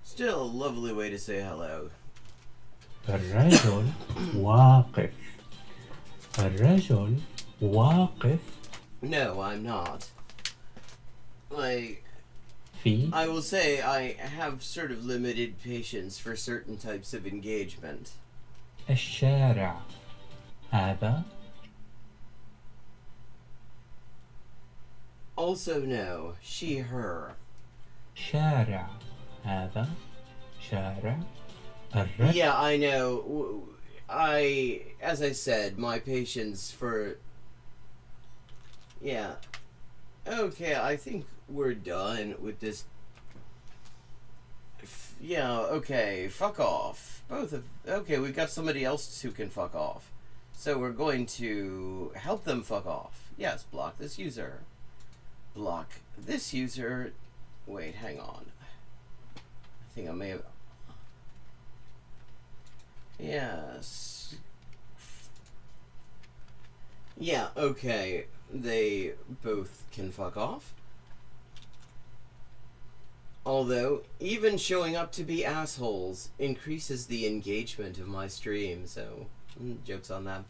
still a lovely way to say hello. الرجل واقف. الرجل واقف. No, I'm not. Like, I will say I have sort of limited patience for certain types of engagement. الشارع. هذا. Also no, she, her. شارع. هذا. شارع. Yeah, I know. As I said, my patience for... Yeah. Okay, I think we're done with this. Yeah, okay, fuck off. Okay, we've got somebody else who can fuck off. So we're going to help them fuck off. Yes, block this user. Block this user. Wait, hang on. I think I may have... Yes. Yeah, okay. They both can fuck off. Although, even showing up to be assholes increases the engagement of my stream, so joke's on them.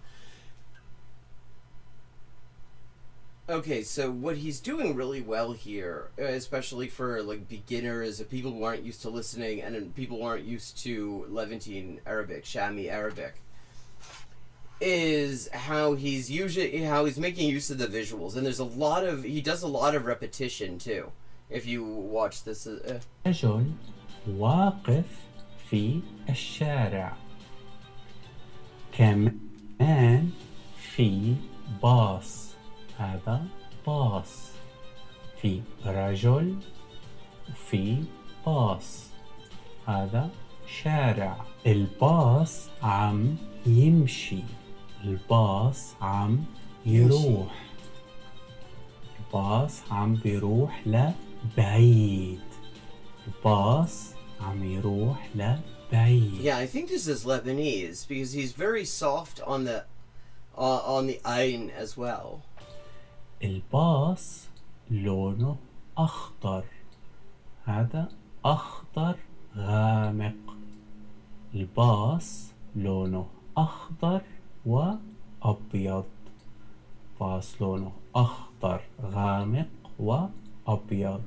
Okay, so what he's doing really well here, especially for like beginners, people who aren't used to listening, and people who aren't used to Levantine Arabic, Shami Arabic, is how he's making use of the visuals, and he does a lot of repetition too. If you watch this, رجل واقف في الشارع. كمان في باص. هذا باص. في رجل وفي باص. هذا شارع. الباص عم يمشي. الباص عم يروح. الباص عم بيروح لبعيد. الباص عم يروح لبعيد. Yeah, I think this is Lebanese because he's very soft on the ayn as well. الباص لونه أخضر. هذا أخضر غامق. الباص لونه أخضر وأبيض. باص لونه أخضر غامق وأبيض.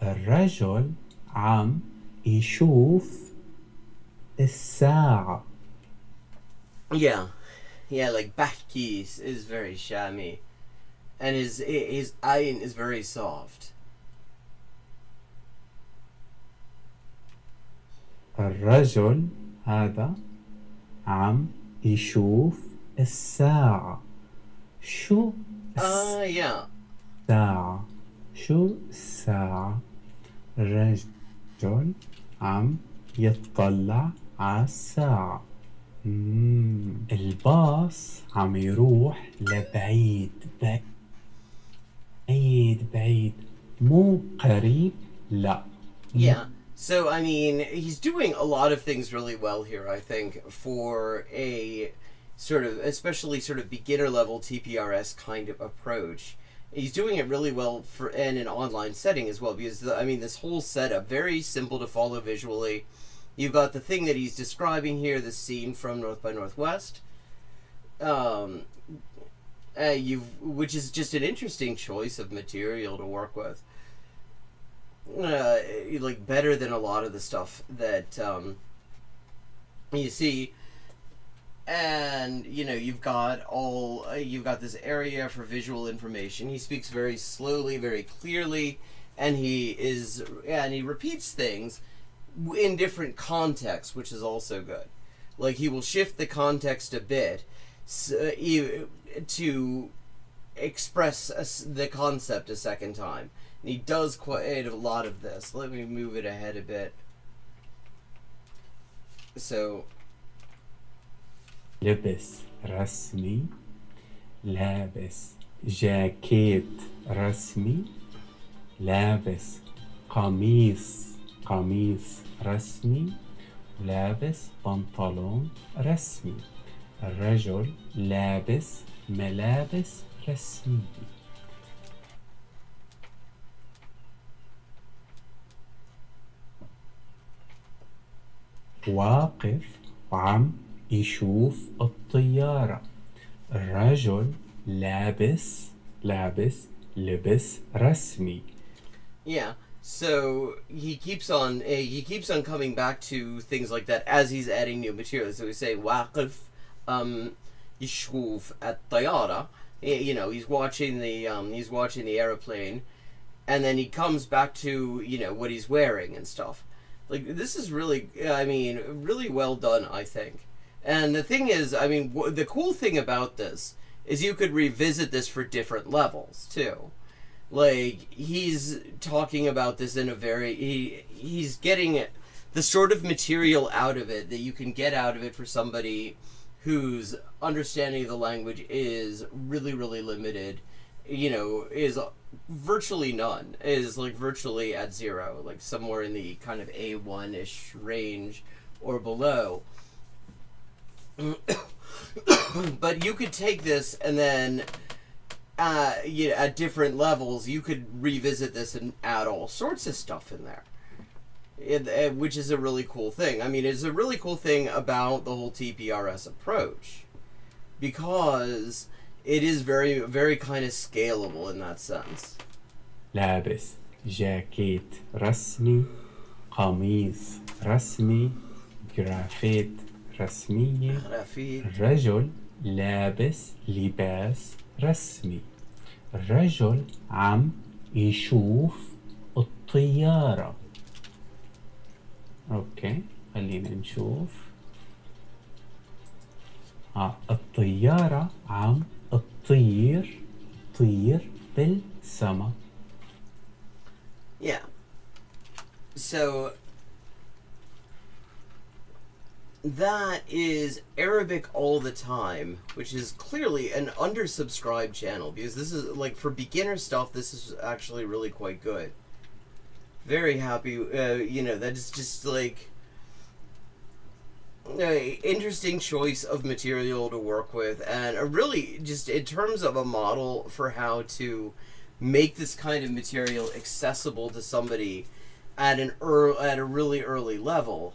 الرجل عم يشوف الساعة. Yeah, like Bahkis is very shami, and his ayn is very soft. الرجل هذا عم يشوف الساعة. شو yeah. الساعة؟ شو الساعة؟ الرجل عم يطلع على الساعة. الباص عم يروح لبعيد. بعيد مو قريب. لا. Yeah. So, I mean, he's doing a lot of things really well here, I think, for a sort of, especially sort of beginner level TPRS kind of approach. He's doing it really well in an online setting as well, because, this whole setup, very simple to follow visually. You've got the thing that he's describing here, the scene from North by Northwest, which is just an interesting choice of material to work with. Like better than a lot of the stuff that you see, and you've got this area for visual information. He speaks very slowly, very clearly, and he repeats things in different contexts, which is also good. Like he will shift the context a bit to express the concept a second time. And he does quite a lot of this. Let me move it ahead a bit. So. لبس رسمي. لابس جاكيت رسمي. لابس قميص رسمي. لابس بنطلون رسمي. الرجل لابس ملابس رسمية. واقف وعم يشوف الطيارة. الرجل لابس لبس رسمي. Yeah, so he keeps on coming back to things like that as he's adding new material. So he's saying واقف يشوف الطيارة. He's watching the airplane, and then he comes back to what he's wearing and stuff. Like, this is really, really well done, I think. And the thing is, the cool thing about this is you could revisit this for different levels, too. Like, he's talking about this in a very... He's getting the sort of material out of it that you can get out of it for somebody whose understanding of the language is really, really limited, is virtually none, is like virtually at zero, like somewhere in the kind of A1-ish range or below. But you could take this and then at different levels you could revisit this and add all sorts of stuff in there, which is a really cool thing. It's a really cool thing about the whole TPRS approach, because it is very, very kind of scalable in that sense. لابس جاكيت رسمي. قميص رسمي. جرافيت رسمية. خرافيت. الرجل لابس لباس رسمي. الرجل عم يشوف الطيارة. اوكي خلينا نشوف. الطيارة عم تطير بالسما. Yeah. So that is Arabic all the time, which is clearly an undersubscribed channel, because this is like for beginner stuff. This is actually really quite good. Very happy, you know, that is just like a interesting choice of material to work with, and a really just in terms of a model for how to make this kind of material accessible to somebody at a really early level.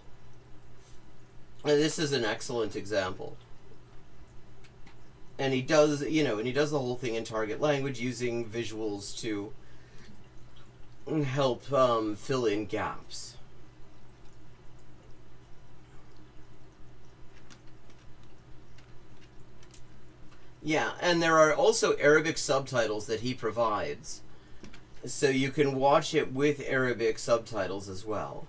And this is an excellent example. And he does, you know, and he does the whole thing in target language using visuals to help fill in gaps. Yeah, and there are also Arabic subtitles that he provides, so you can watch it with Arabic subtitles as well.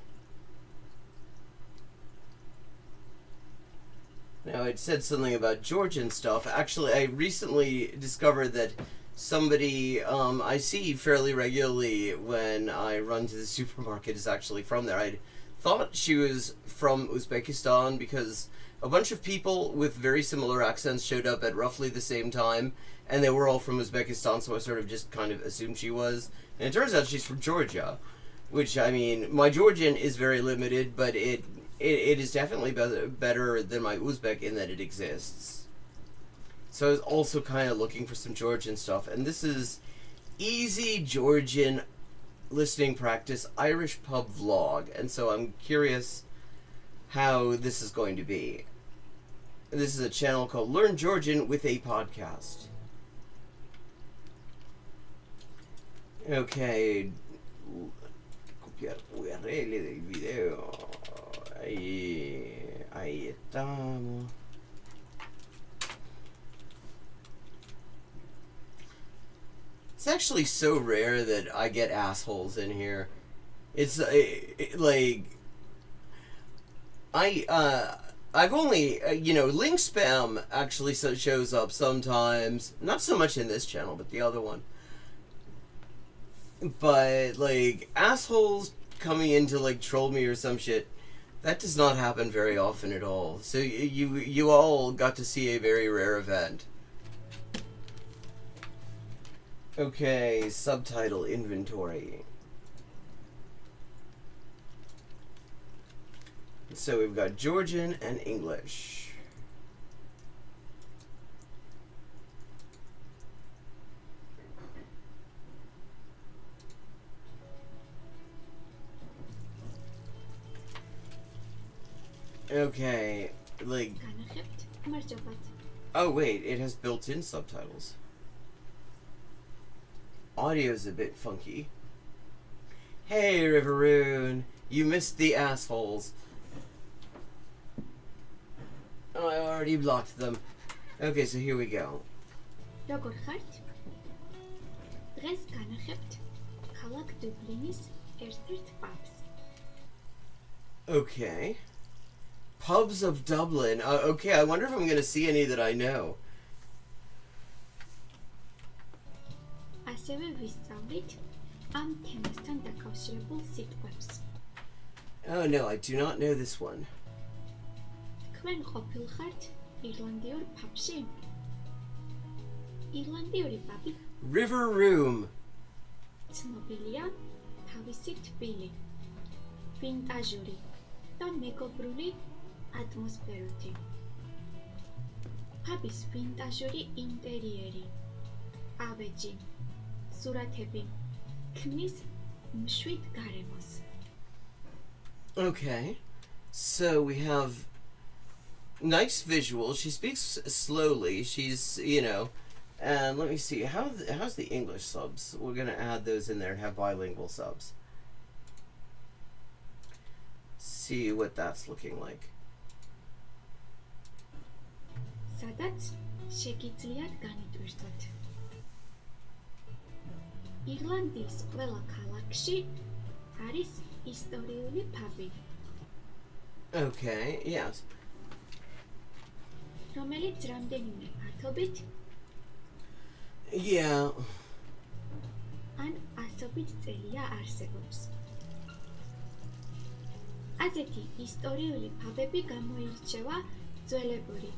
Now, it said something about Georgian stuff. Actually, I recently discovered that somebody I see fairly regularly when I run to the supermarket is actually from there. I thought she was from Uzbekistan because a bunch of people with very similar accents showed up at roughly the same time, and they were all from Uzbekistan, so I sort of just kind of assumed she was. And it turns out she's from Georgia, which, I mean, my Georgian is very limited, but it is definitely better than my Uzbek in that it exists. So I was also kind of looking for some Georgian stuff, and this is easy Georgian listening practice Irish pub vlog, and so I'm curious how this is going to be. This is a channel called Learn Georgian with a Podcast. Okay, copiar URL del video. Ahí estamos. It's actually so rare that I get assholes in here. It's like I've only you know, link spam actually shows up sometimes. Not so much in this channel, but the other one. But like assholes coming in to like troll me or some shit, that does not happen very often at all. So you all got to see a very rare event. Okay, subtitle inventory. So we've got Georgian and English. Okay, like... Oh wait, it has built-in subtitles. Audio's a bit funky. Hey, Riveroon, you missed the assholes. Oh, I already blocked them. Okay, so here we go. Okay. Pubs of Dublin. Okay, I wonder if I'm going to see any that I know. Oh no, I do not know this one. River Room. Pabis vintajuri interieri. Aveji. Suratebi. Knis mshwit garemos. Okay. So we have nice visuals. She speaks slowly. She's, you know, and let me see. How's the English subs? We're going to add those in there and have bilingual subs. See what that's looking like. სადაც შეგიძლიათ განიტვირთოთ. ირლანდიის ყველა ქალაქში არის ისტორიული ფაბი, Okay, yes. რომელიც რამდენიმე ფართობით Yeah. ან ასობით წელია არსებობს. ასეთი ისტორიული ფაბები გამოირჩევა ძველებური,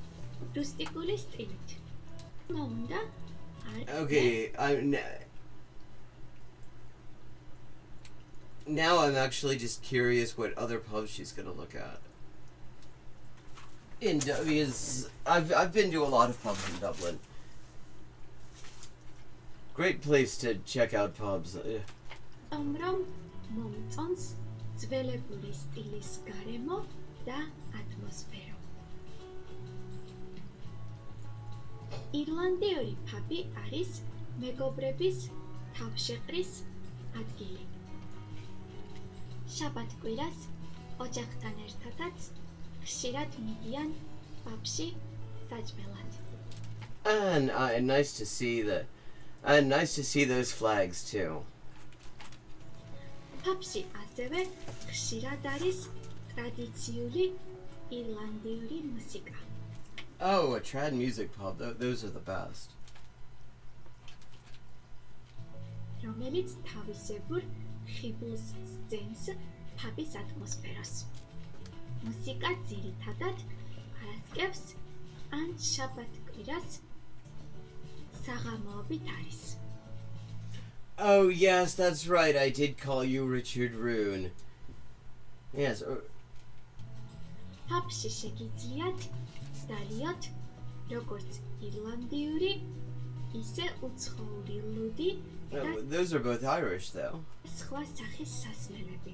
რუსტიკული სტილით. უნდა Okay, now I'm actually just curious what other pubs she's gonna look at. Because I've been to a lot of pubs in Dublin. Great place to check out pubs. რომ მომწონს ძველებური სტილის გარემო და ატმოსფერო. ირლანდიური ფაბი არის მეგობრების თავშეყრის ადგილი. შაბათ-კვირას ოჯახთან ერთადაც ხშირად მიდიან პაბში საჭმელად. And nice to see that. And nice to see those flags too. პაბში ასევე ხშირად არის ტრადიციული ირლანდიური მუსიკა. Oh, a trad music pub. Those are the best. რომელიც თავისებურ ხიბლს სცემს ფაბის ატმოსფეროს. მუსიკა ძირითადად არასკევს ან შაბათ-კვირას საღამოობით არის. Oh yes, that's right. I did call you Richard Rune. Yes. ფაბში შეგიძლიათ დალიოთ როგორც ირლანდიური, ისე უცხოური ლუდი და Those are both Irish, though. სხვა სახის სასმელები.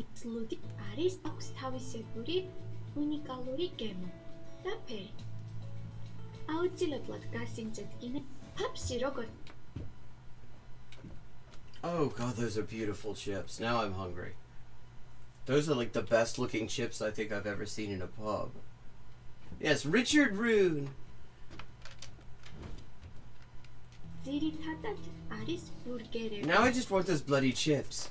ის ლუდი არის აქვს თავისებური უნიკალური გემო და ფერი. აუცილებლად გასინჯეთ გინე ფაბში როგორც Oh god, those are beautiful chips. Now I'm hungry. Those are like the best looking chips I think I've ever seen in a pub. Yes, Richard Rune. ძირითადად არის ბურგერები. Now I just want those bloody chips.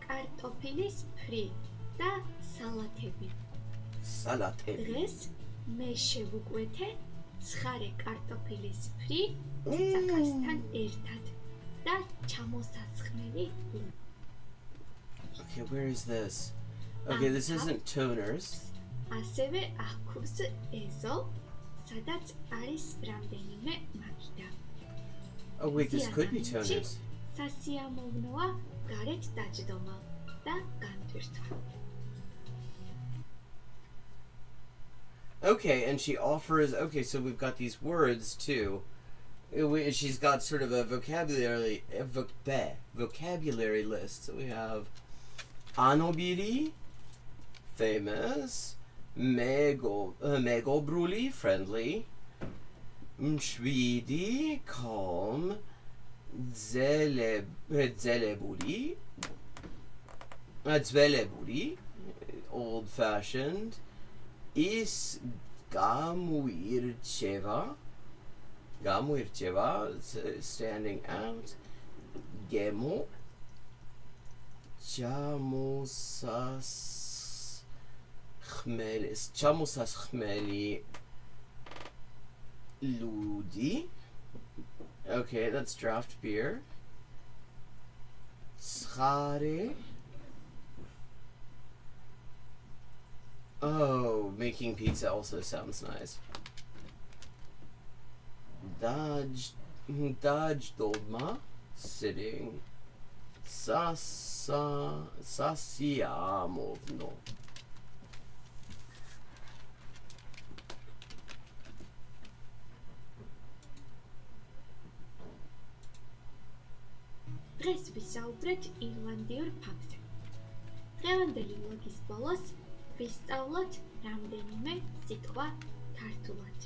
კარტოფილის ფრი და სალათები. Salatები. დღეს მე შევუკვეთე ცხარე კარტოფილის ფრი ცაკასთან ერთად და ჩამოსასხმელი. Okay, where is this? Okay, this isn't toners. ასევე აქვს ეზო, სადაც არის რამდენიმე მაგიდა. Oh wait, this could be toners. სასიამოვნოა გარეთ დაჯდომა და განტვირთვა. Okay, and she offers. Okay, so we've got these words too. She's got sort of a vocabulary list. So we have anobili, famous, megobruli, friendly, mshvidi, calm, zeleburi, old-fashioned, is gamuircheva, standing out, gemo, chamusas chmeli, ludi. Okay, that's draft beer. Schare. Oh, making pizza also sounds nice. Dodge Dolma, sitting. Sasiamovno. დღეს ვისაუბრეთ ირლანდიურ ფაბზე. დღევანდელი ლოგის ბოლოს ვისწავლოთ რამდენიმე სიტყვა ქართულად.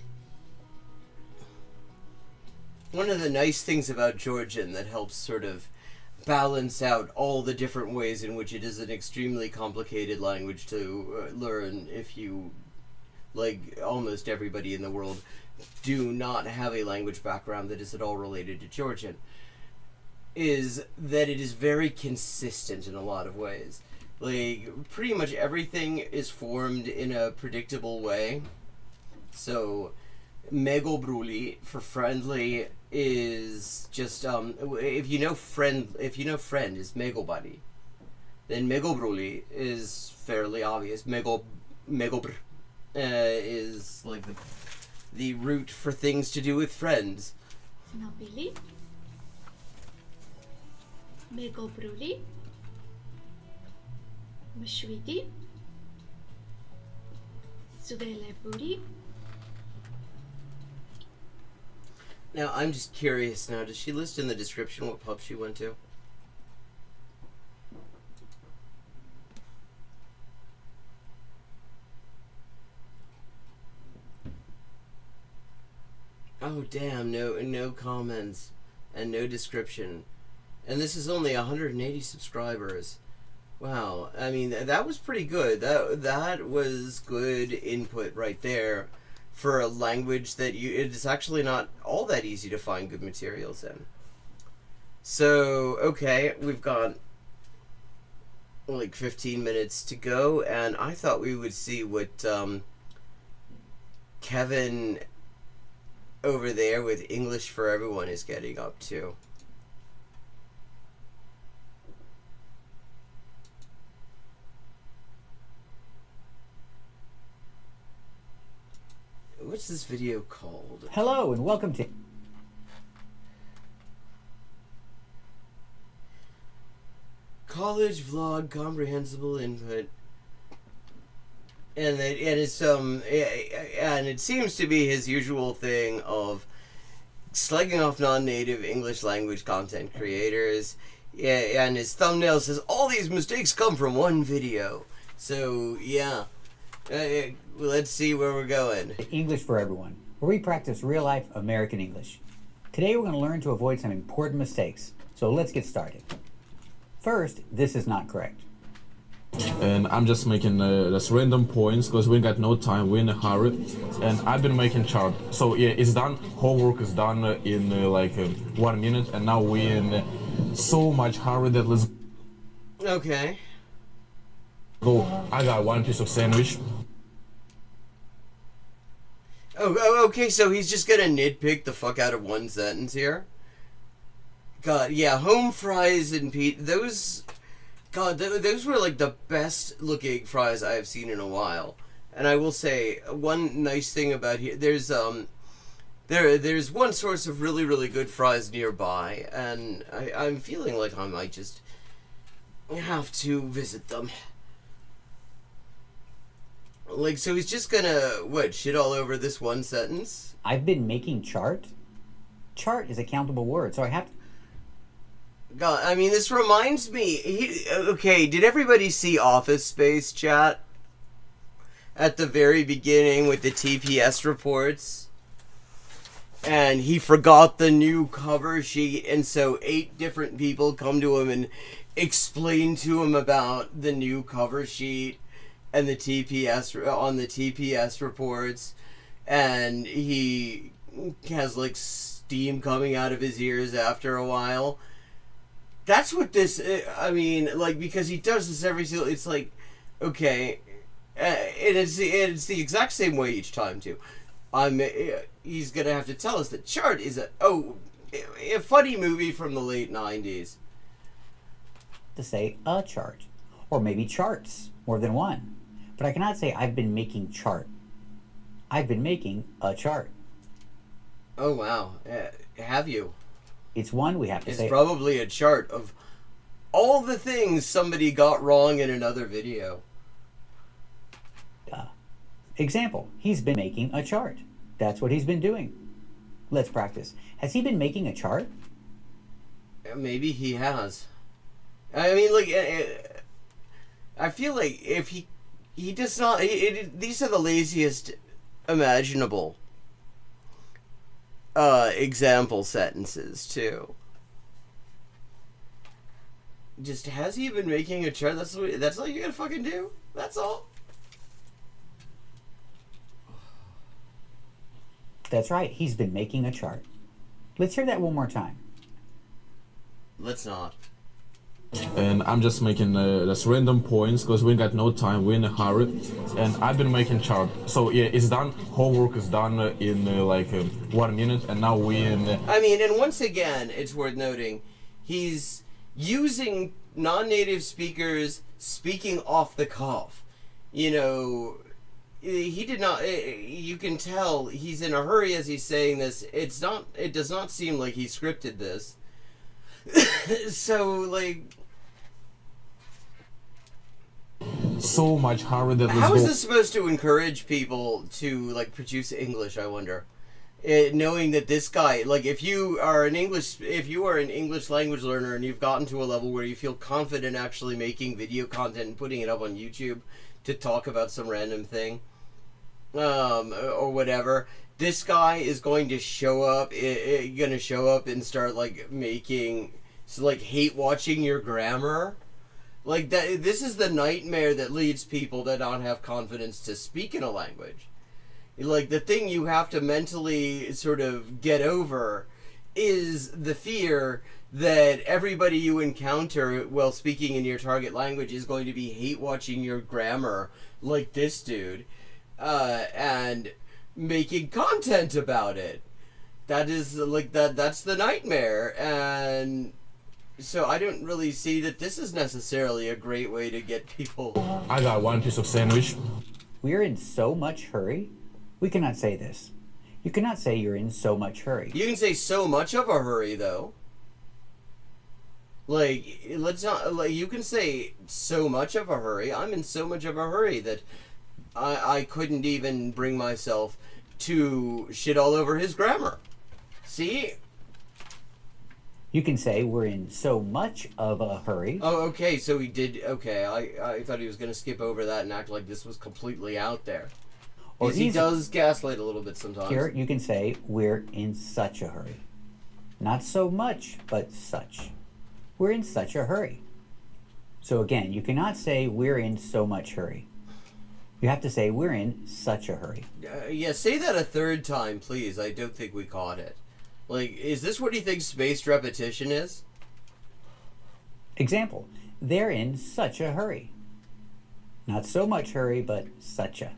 One of the nice things about Georgian that helps sort of balance out all the different ways in which it is an extremely complicated language to learn if you like almost everybody in the world, do not have a language background that is at all related to Georgian, is that it is very consistent in a lot of ways. Like, pretty much everything is formed in a predictable way. So, megobruli for friendly is just if you know friend is megobody, then megobruli is fairly obvious. Megobr is like the root for things to do with friends. Nabili. Megobruli. Mshwiti. Zuveleburi. Now, I'm just curious now, does she list in the description what pub she went to? Oh, damn, no comments and no description. And this is only 180 subscribers. Wow, I mean, that was pretty good. That was good input right there for a language that it's actually not all that easy to find good materials in. So, okay, we've got like 15 minutes to go, and I thought we would see what Kevin over there with English for Everyone is getting up to. What's this video called? Hello and welcome to College Vlog Comprehensible Input. And it seems to be his usual thing of slugging off non-native English language content creators. Yeah, and his thumbnail says all these mistakes come from one video. So yeah, let's see where we're going. English for Everyone, where we practice real-life American English. Today we're going to learn to avoid some important mistakes. So let's get started. First, this is not correct. And I'm just making just random points because we got no time, we're in a hurry, and I've been making chart. So yeah, it's done, homework is done in 1 minute, and now we're in so much hurry that let's okay go. I got one piece of sandwich. Oh, okay, so he's just gonna nitpick the fuck out of one sentence here. God, yeah, home fries and those were like the best looking fries I have seen in a while. And I will say one nice thing about here, there's one source of really, really good fries nearby, and I'm feeling like I might just have to visit them. Like, so he's just gonna, shit all over this one sentence? I've been making chart. Chart is a countable word, so I have to... God, I mean, this reminds me... okay, did everybody see Office Space, chat? At the very beginning with the TPS reports? And he forgot the new cover sheet, and so 8 different people come to him and explain to him about the new cover sheet and the TPS on the TPS reports, and he has like steam coming out of his ears after a while. That's what this, I mean, like, because he does this every single, it's like, okay, and it's the exact same way each time too. He's gonna have to tell us that Chart is a funny movie from the late 90s. To say a chart, or maybe charts, more than one. But I cannot say I've been making chart. I've been making a chart. Oh wow, have you? It's one we have to say. It's probably a chart of all the things somebody got wrong in another video. Example, he's been making a chart. That's what he's been doing. Let's practice. Has he been making a chart? Maybe he has. I mean, like, I feel like if he does not, these are the laziest imaginable example sentences too. Just, has he been making a chart? That's all you gotta fucking do? That's all? That's right, he's been making a chart. Let's hear that one more time. Let's not. And I'm just making just random points because we got no time, we're in a hurry, and I've been making chart. So yeah, it's done. Homework is done in 1 minute, and now we're in. I mean, and once again, it's worth noting, he's using non-native speakers speaking off the cuff. You know, he did not. You can tell he's in a hurry as he's saying this. It's not. It does not seem like he scripted this. So like. So much hurry that How is this supposed to encourage people to like produce English? I wonder, knowing that this guy, like, if you are an English language learner and you've gotten to a level where you feel confident actually making video content and putting it up on YouTube to talk about some random thing, or whatever, this guy is going to show up. And start like making, hate watching your grammar. Like that. This is the nightmare that leads people to not have confidence to speak in a language. Like, the thing you have to mentally sort of get over is the fear that everybody you encounter while speaking in your target language is going to be hate watching your grammar like this dude, and making content about it. That is like that's the nightmare. And so I don't really see that this is necessarily a great way to get people. I got one piece of sandwich. We're in so much hurry. We cannot say this. You cannot say you're in so much hurry. You can say so much of a hurry, though. Like, let's not. Like, you can say so much of a hurry. I'm in so much of a hurry that I couldn't even bring myself to shit all over his grammar. See? You can say we're in so much of a hurry. Oh, okay, so he did. Okay, I thought he was going to skip over that and act like this was completely out there. Or he does gaslight a little bit sometimes. Here, you can say we're in such a hurry. Not so much, but such. We're in such a hurry. So again, you cannot say we're in so much hurry. You have to say we're in such a hurry. Yeah, say that a third time, please. I don't think we caught it. Like, is this what he thinks spaced repetition is? Example, they're in such a hurry. Not so much hurry, but such a.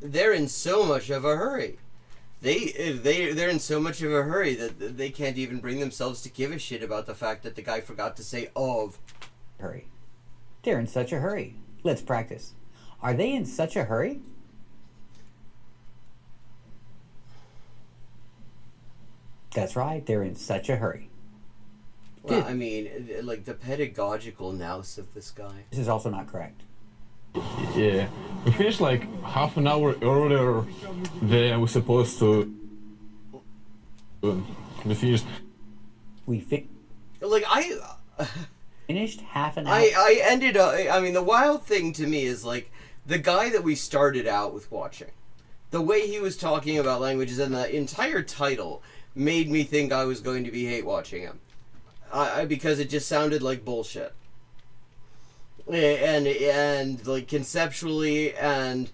They're in so much of a hurry. They're in so much of a hurry that they can't even bring themselves to give a shit about the fact that the guy forgot to say of. Hurry. They're in such a hurry. Let's practice. Are they in such a hurry? That's right, they're in such a hurry. Well, I mean, like, the pedagogical nous of this guy. This is also not correct. Yeah, we finished like half an hour earlier than we're supposed to. We finished. Like, finished half an hour. I ended up. I mean, the wild thing to me is, like, the guy that we started out with watching, the way he was talking about languages and the entire title made me think I was going to be hate watching him, because it just sounded like bullshit. And like, conceptually, and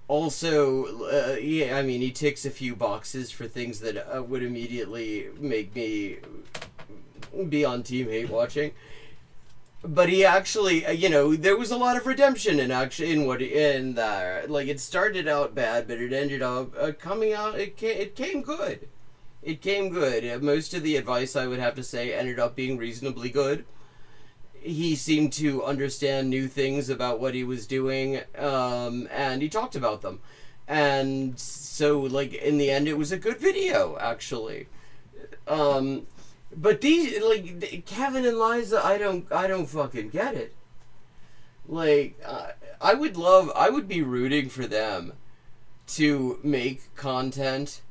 also, yeah, I mean, he ticks a few boxes for things that would immediately make me be on team hate watching. But he actually, you know, there was a lot of redemption in that. Like, it started out bad, but it ended up coming out. It came good. It came good. Most of the advice, I would have to say, ended up being reasonably good. He seemed to understand new things about what he was doing, and he talked about them. And so, like, in the end, it was a good video, actually. But these, like, Kevin and Liza, I don't fucking get it. Like, I would be rooting for them to make content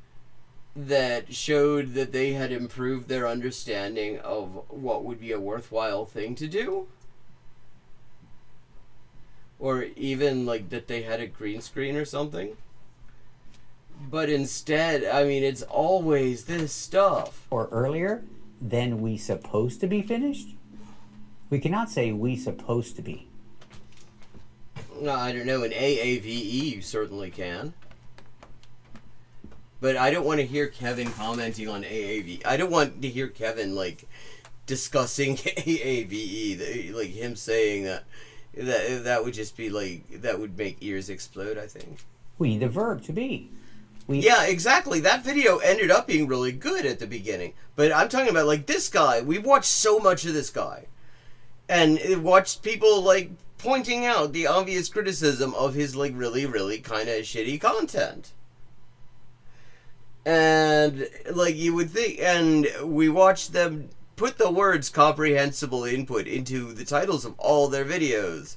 that showed that they had improved their understanding of what would be a worthwhile thing to do. Or even, like, that they had a green screen or something. But instead, I mean, it's always this stuff. Or earlier, then we supposed to be finished? We cannot say we supposed to be. I don't know, in AAVE you certainly can. But I don't want to hear Kevin commenting on AAV. I don't want to hear Kevin, like, discussing AAVE. Like, him saying that would just be, like, that would make ears explode, I think. We need the verb to be. Yeah, exactly. That video ended up being really good at the beginning. But I'm talking about, like, this guy. We've watched so much of this guy. And watched people, like, pointing out the obvious criticism of his, like, really, really kind of shitty content. And, like, you would think, and we watched them put the words comprehensible input into the titles of all their videos,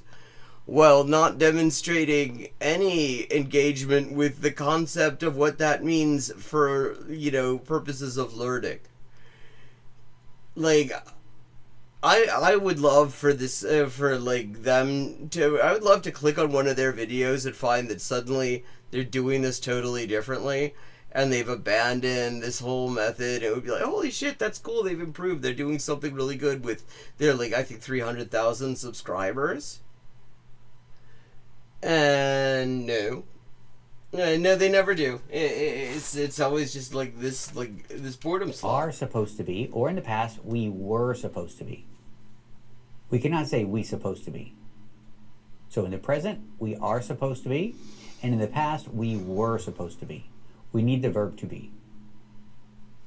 while not demonstrating any engagement with the concept of what that means for, you know, purposes of learning. Like, I would love for this, for, like, them to, I would love to click on one of their videos and find that suddenly they're doing this totally differently. And they've abandoned this whole method. It would be like, holy shit, that's cool. They've improved. They're doing something really good with their, like, I think 300,000 subscribers. And no, they never do. It's always just like this boredom slot. Are supposed to be, or in the past, we were supposed to be. We cannot say we supposed to be. So in the present, we are supposed to be, and in the past, we were supposed to be. We need the verb to be.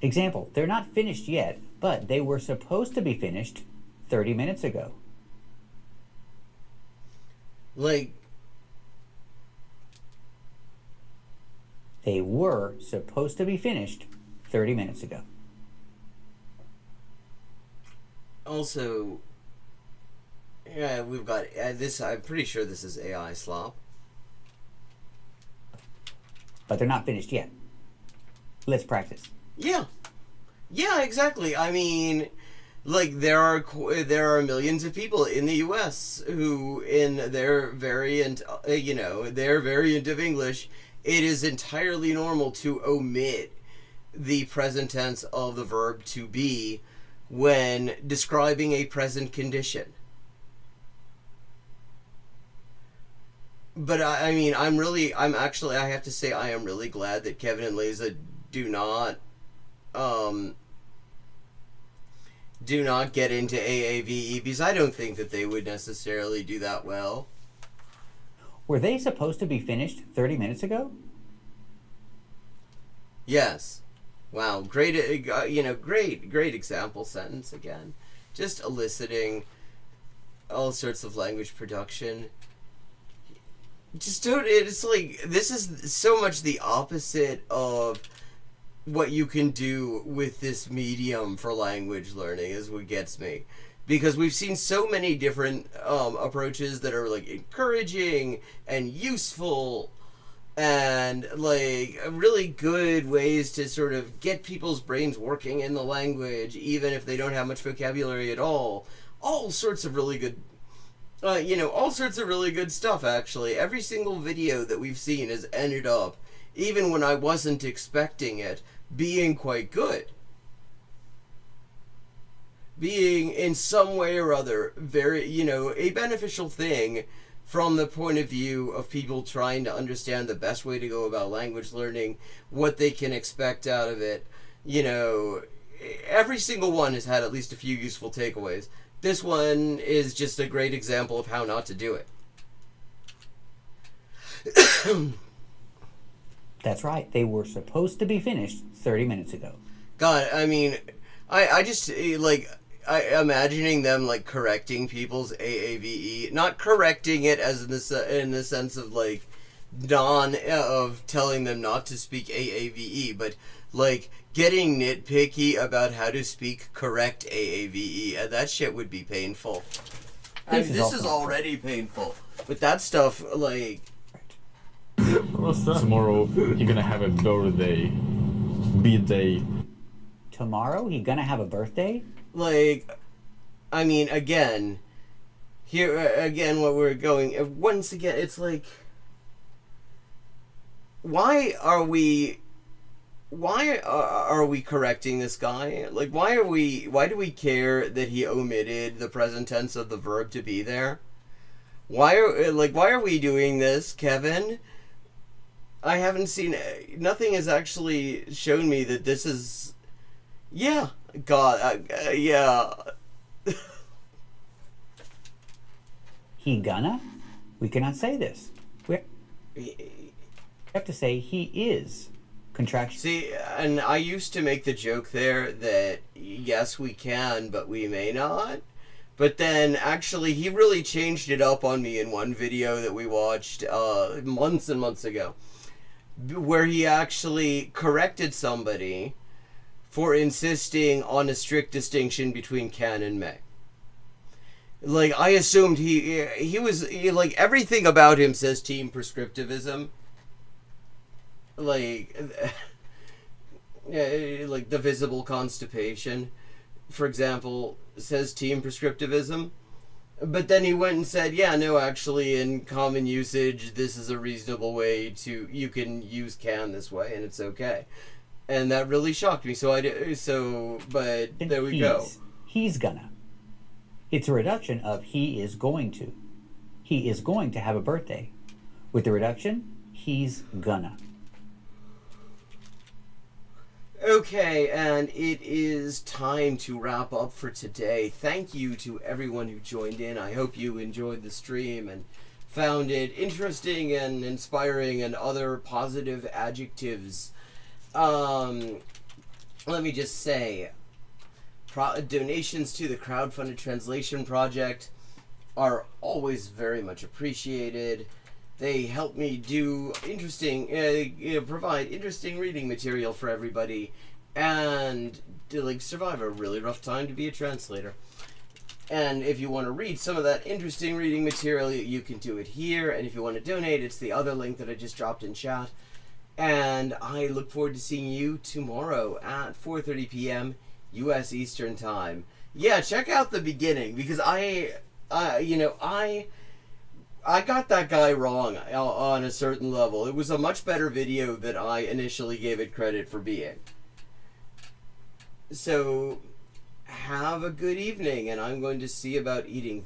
Example, they're not finished yet, but they were supposed to be finished 30 minutes ago. Like, they were supposed to be finished 30 minutes ago. Also, yeah, we've got this. I'm pretty sure this is AI slop. But they're not finished yet. Let's practice. Yeah, exactly. I mean, like, there are millions of people in the U.S. who, in their variant, their variant of English, it is entirely normal to omit the present tense of the verb to be when describing a present condition. But I mean, I have to say, I am really glad that Kevin and Leza do not get into AAVE, because I don't think that they would necessarily do that well. Were they supposed to be finished 30 minutes ago? Yes. Wow. Great, great example sentence again. Just eliciting all sorts of language production. Just don't, it's like, this is so much the opposite of what you can do with this medium for language learning is what gets me. Because we've seen so many different approaches that are, like, encouraging and useful and, like, really good ways to sort of get people's brains working in the language, even if they don't have much vocabulary at all. All sorts of really good all sorts of really good stuff, actually. Every single video that we've seen has ended up, even when I wasn't expecting it, being quite good. Being, in some way or other, very, a beneficial thing from the point of view of people trying to understand the best way to go about language learning, what they can expect out of it. Every single one has had at least a few useful takeaways. This one is just a great example of how not to do it. That's right. They were supposed to be finished 30 minutes ago. God, I mean, I just, imagining them, like, correcting people's AAVE, not correcting it as in the sense of, like, of telling them not to speak AAVE, but, like, getting nitpicky about how to speak correct AAVE, and that shit would be painful. This is already painful, but that stuff, like... Tomorrow, you're gonna have a birthday. B-day. Tomorrow, you're gonna have a birthday? Like, I mean, again, what we're going... Once again, it's like... Why are we correcting this guy? Like, why do we care that he omitted the present tense of the verb to be there? Why are we doing this, Kevin? I haven't seen... Nothing has actually shown me that this is... Yeah. God, yeah. He gonna? We cannot say this. We have to say he is. Contraction. See, and I used to make the joke there that yes, we can, but we may not. But then, actually, he really changed it up on me in one video that we watched months and months ago, where he actually corrected somebody for insisting on a strict distinction between can and may. Like, I assumed he was, like, everything about him says team prescriptivism. Like the visible constipation, for example, says team prescriptivism. But then he went and said, yeah, no, actually, in common usage, this is a reasonable way to, you can use can this way, and it's okay. And that really shocked me. But there we go. He's gonna. It's a reduction of he is going to. He is going to have a birthday. With the reduction, he's gonna. Okay, and it is time to wrap up for today. Thank you to everyone who joined in. I hope you enjoyed the stream and found it interesting and inspiring and other positive adjectives. Let me just say, donations to the crowdfunded translation project are always very much appreciated. They help me do interesting, provide interesting reading material for everybody, and to survive a really rough time to be a translator. And if you want to read some of that interesting reading material, you can do it here. And if you want to donate, it's the other link that I just dropped in chat. And I look forward to seeing you tomorrow at 4:30 p.m. U.S. Eastern Time. Yeah, check out the beginning, because I got that guy wrong on a certain level. It was a much better video than I initially gave it credit for being. So, have a good evening, and I'm going to see about eating things.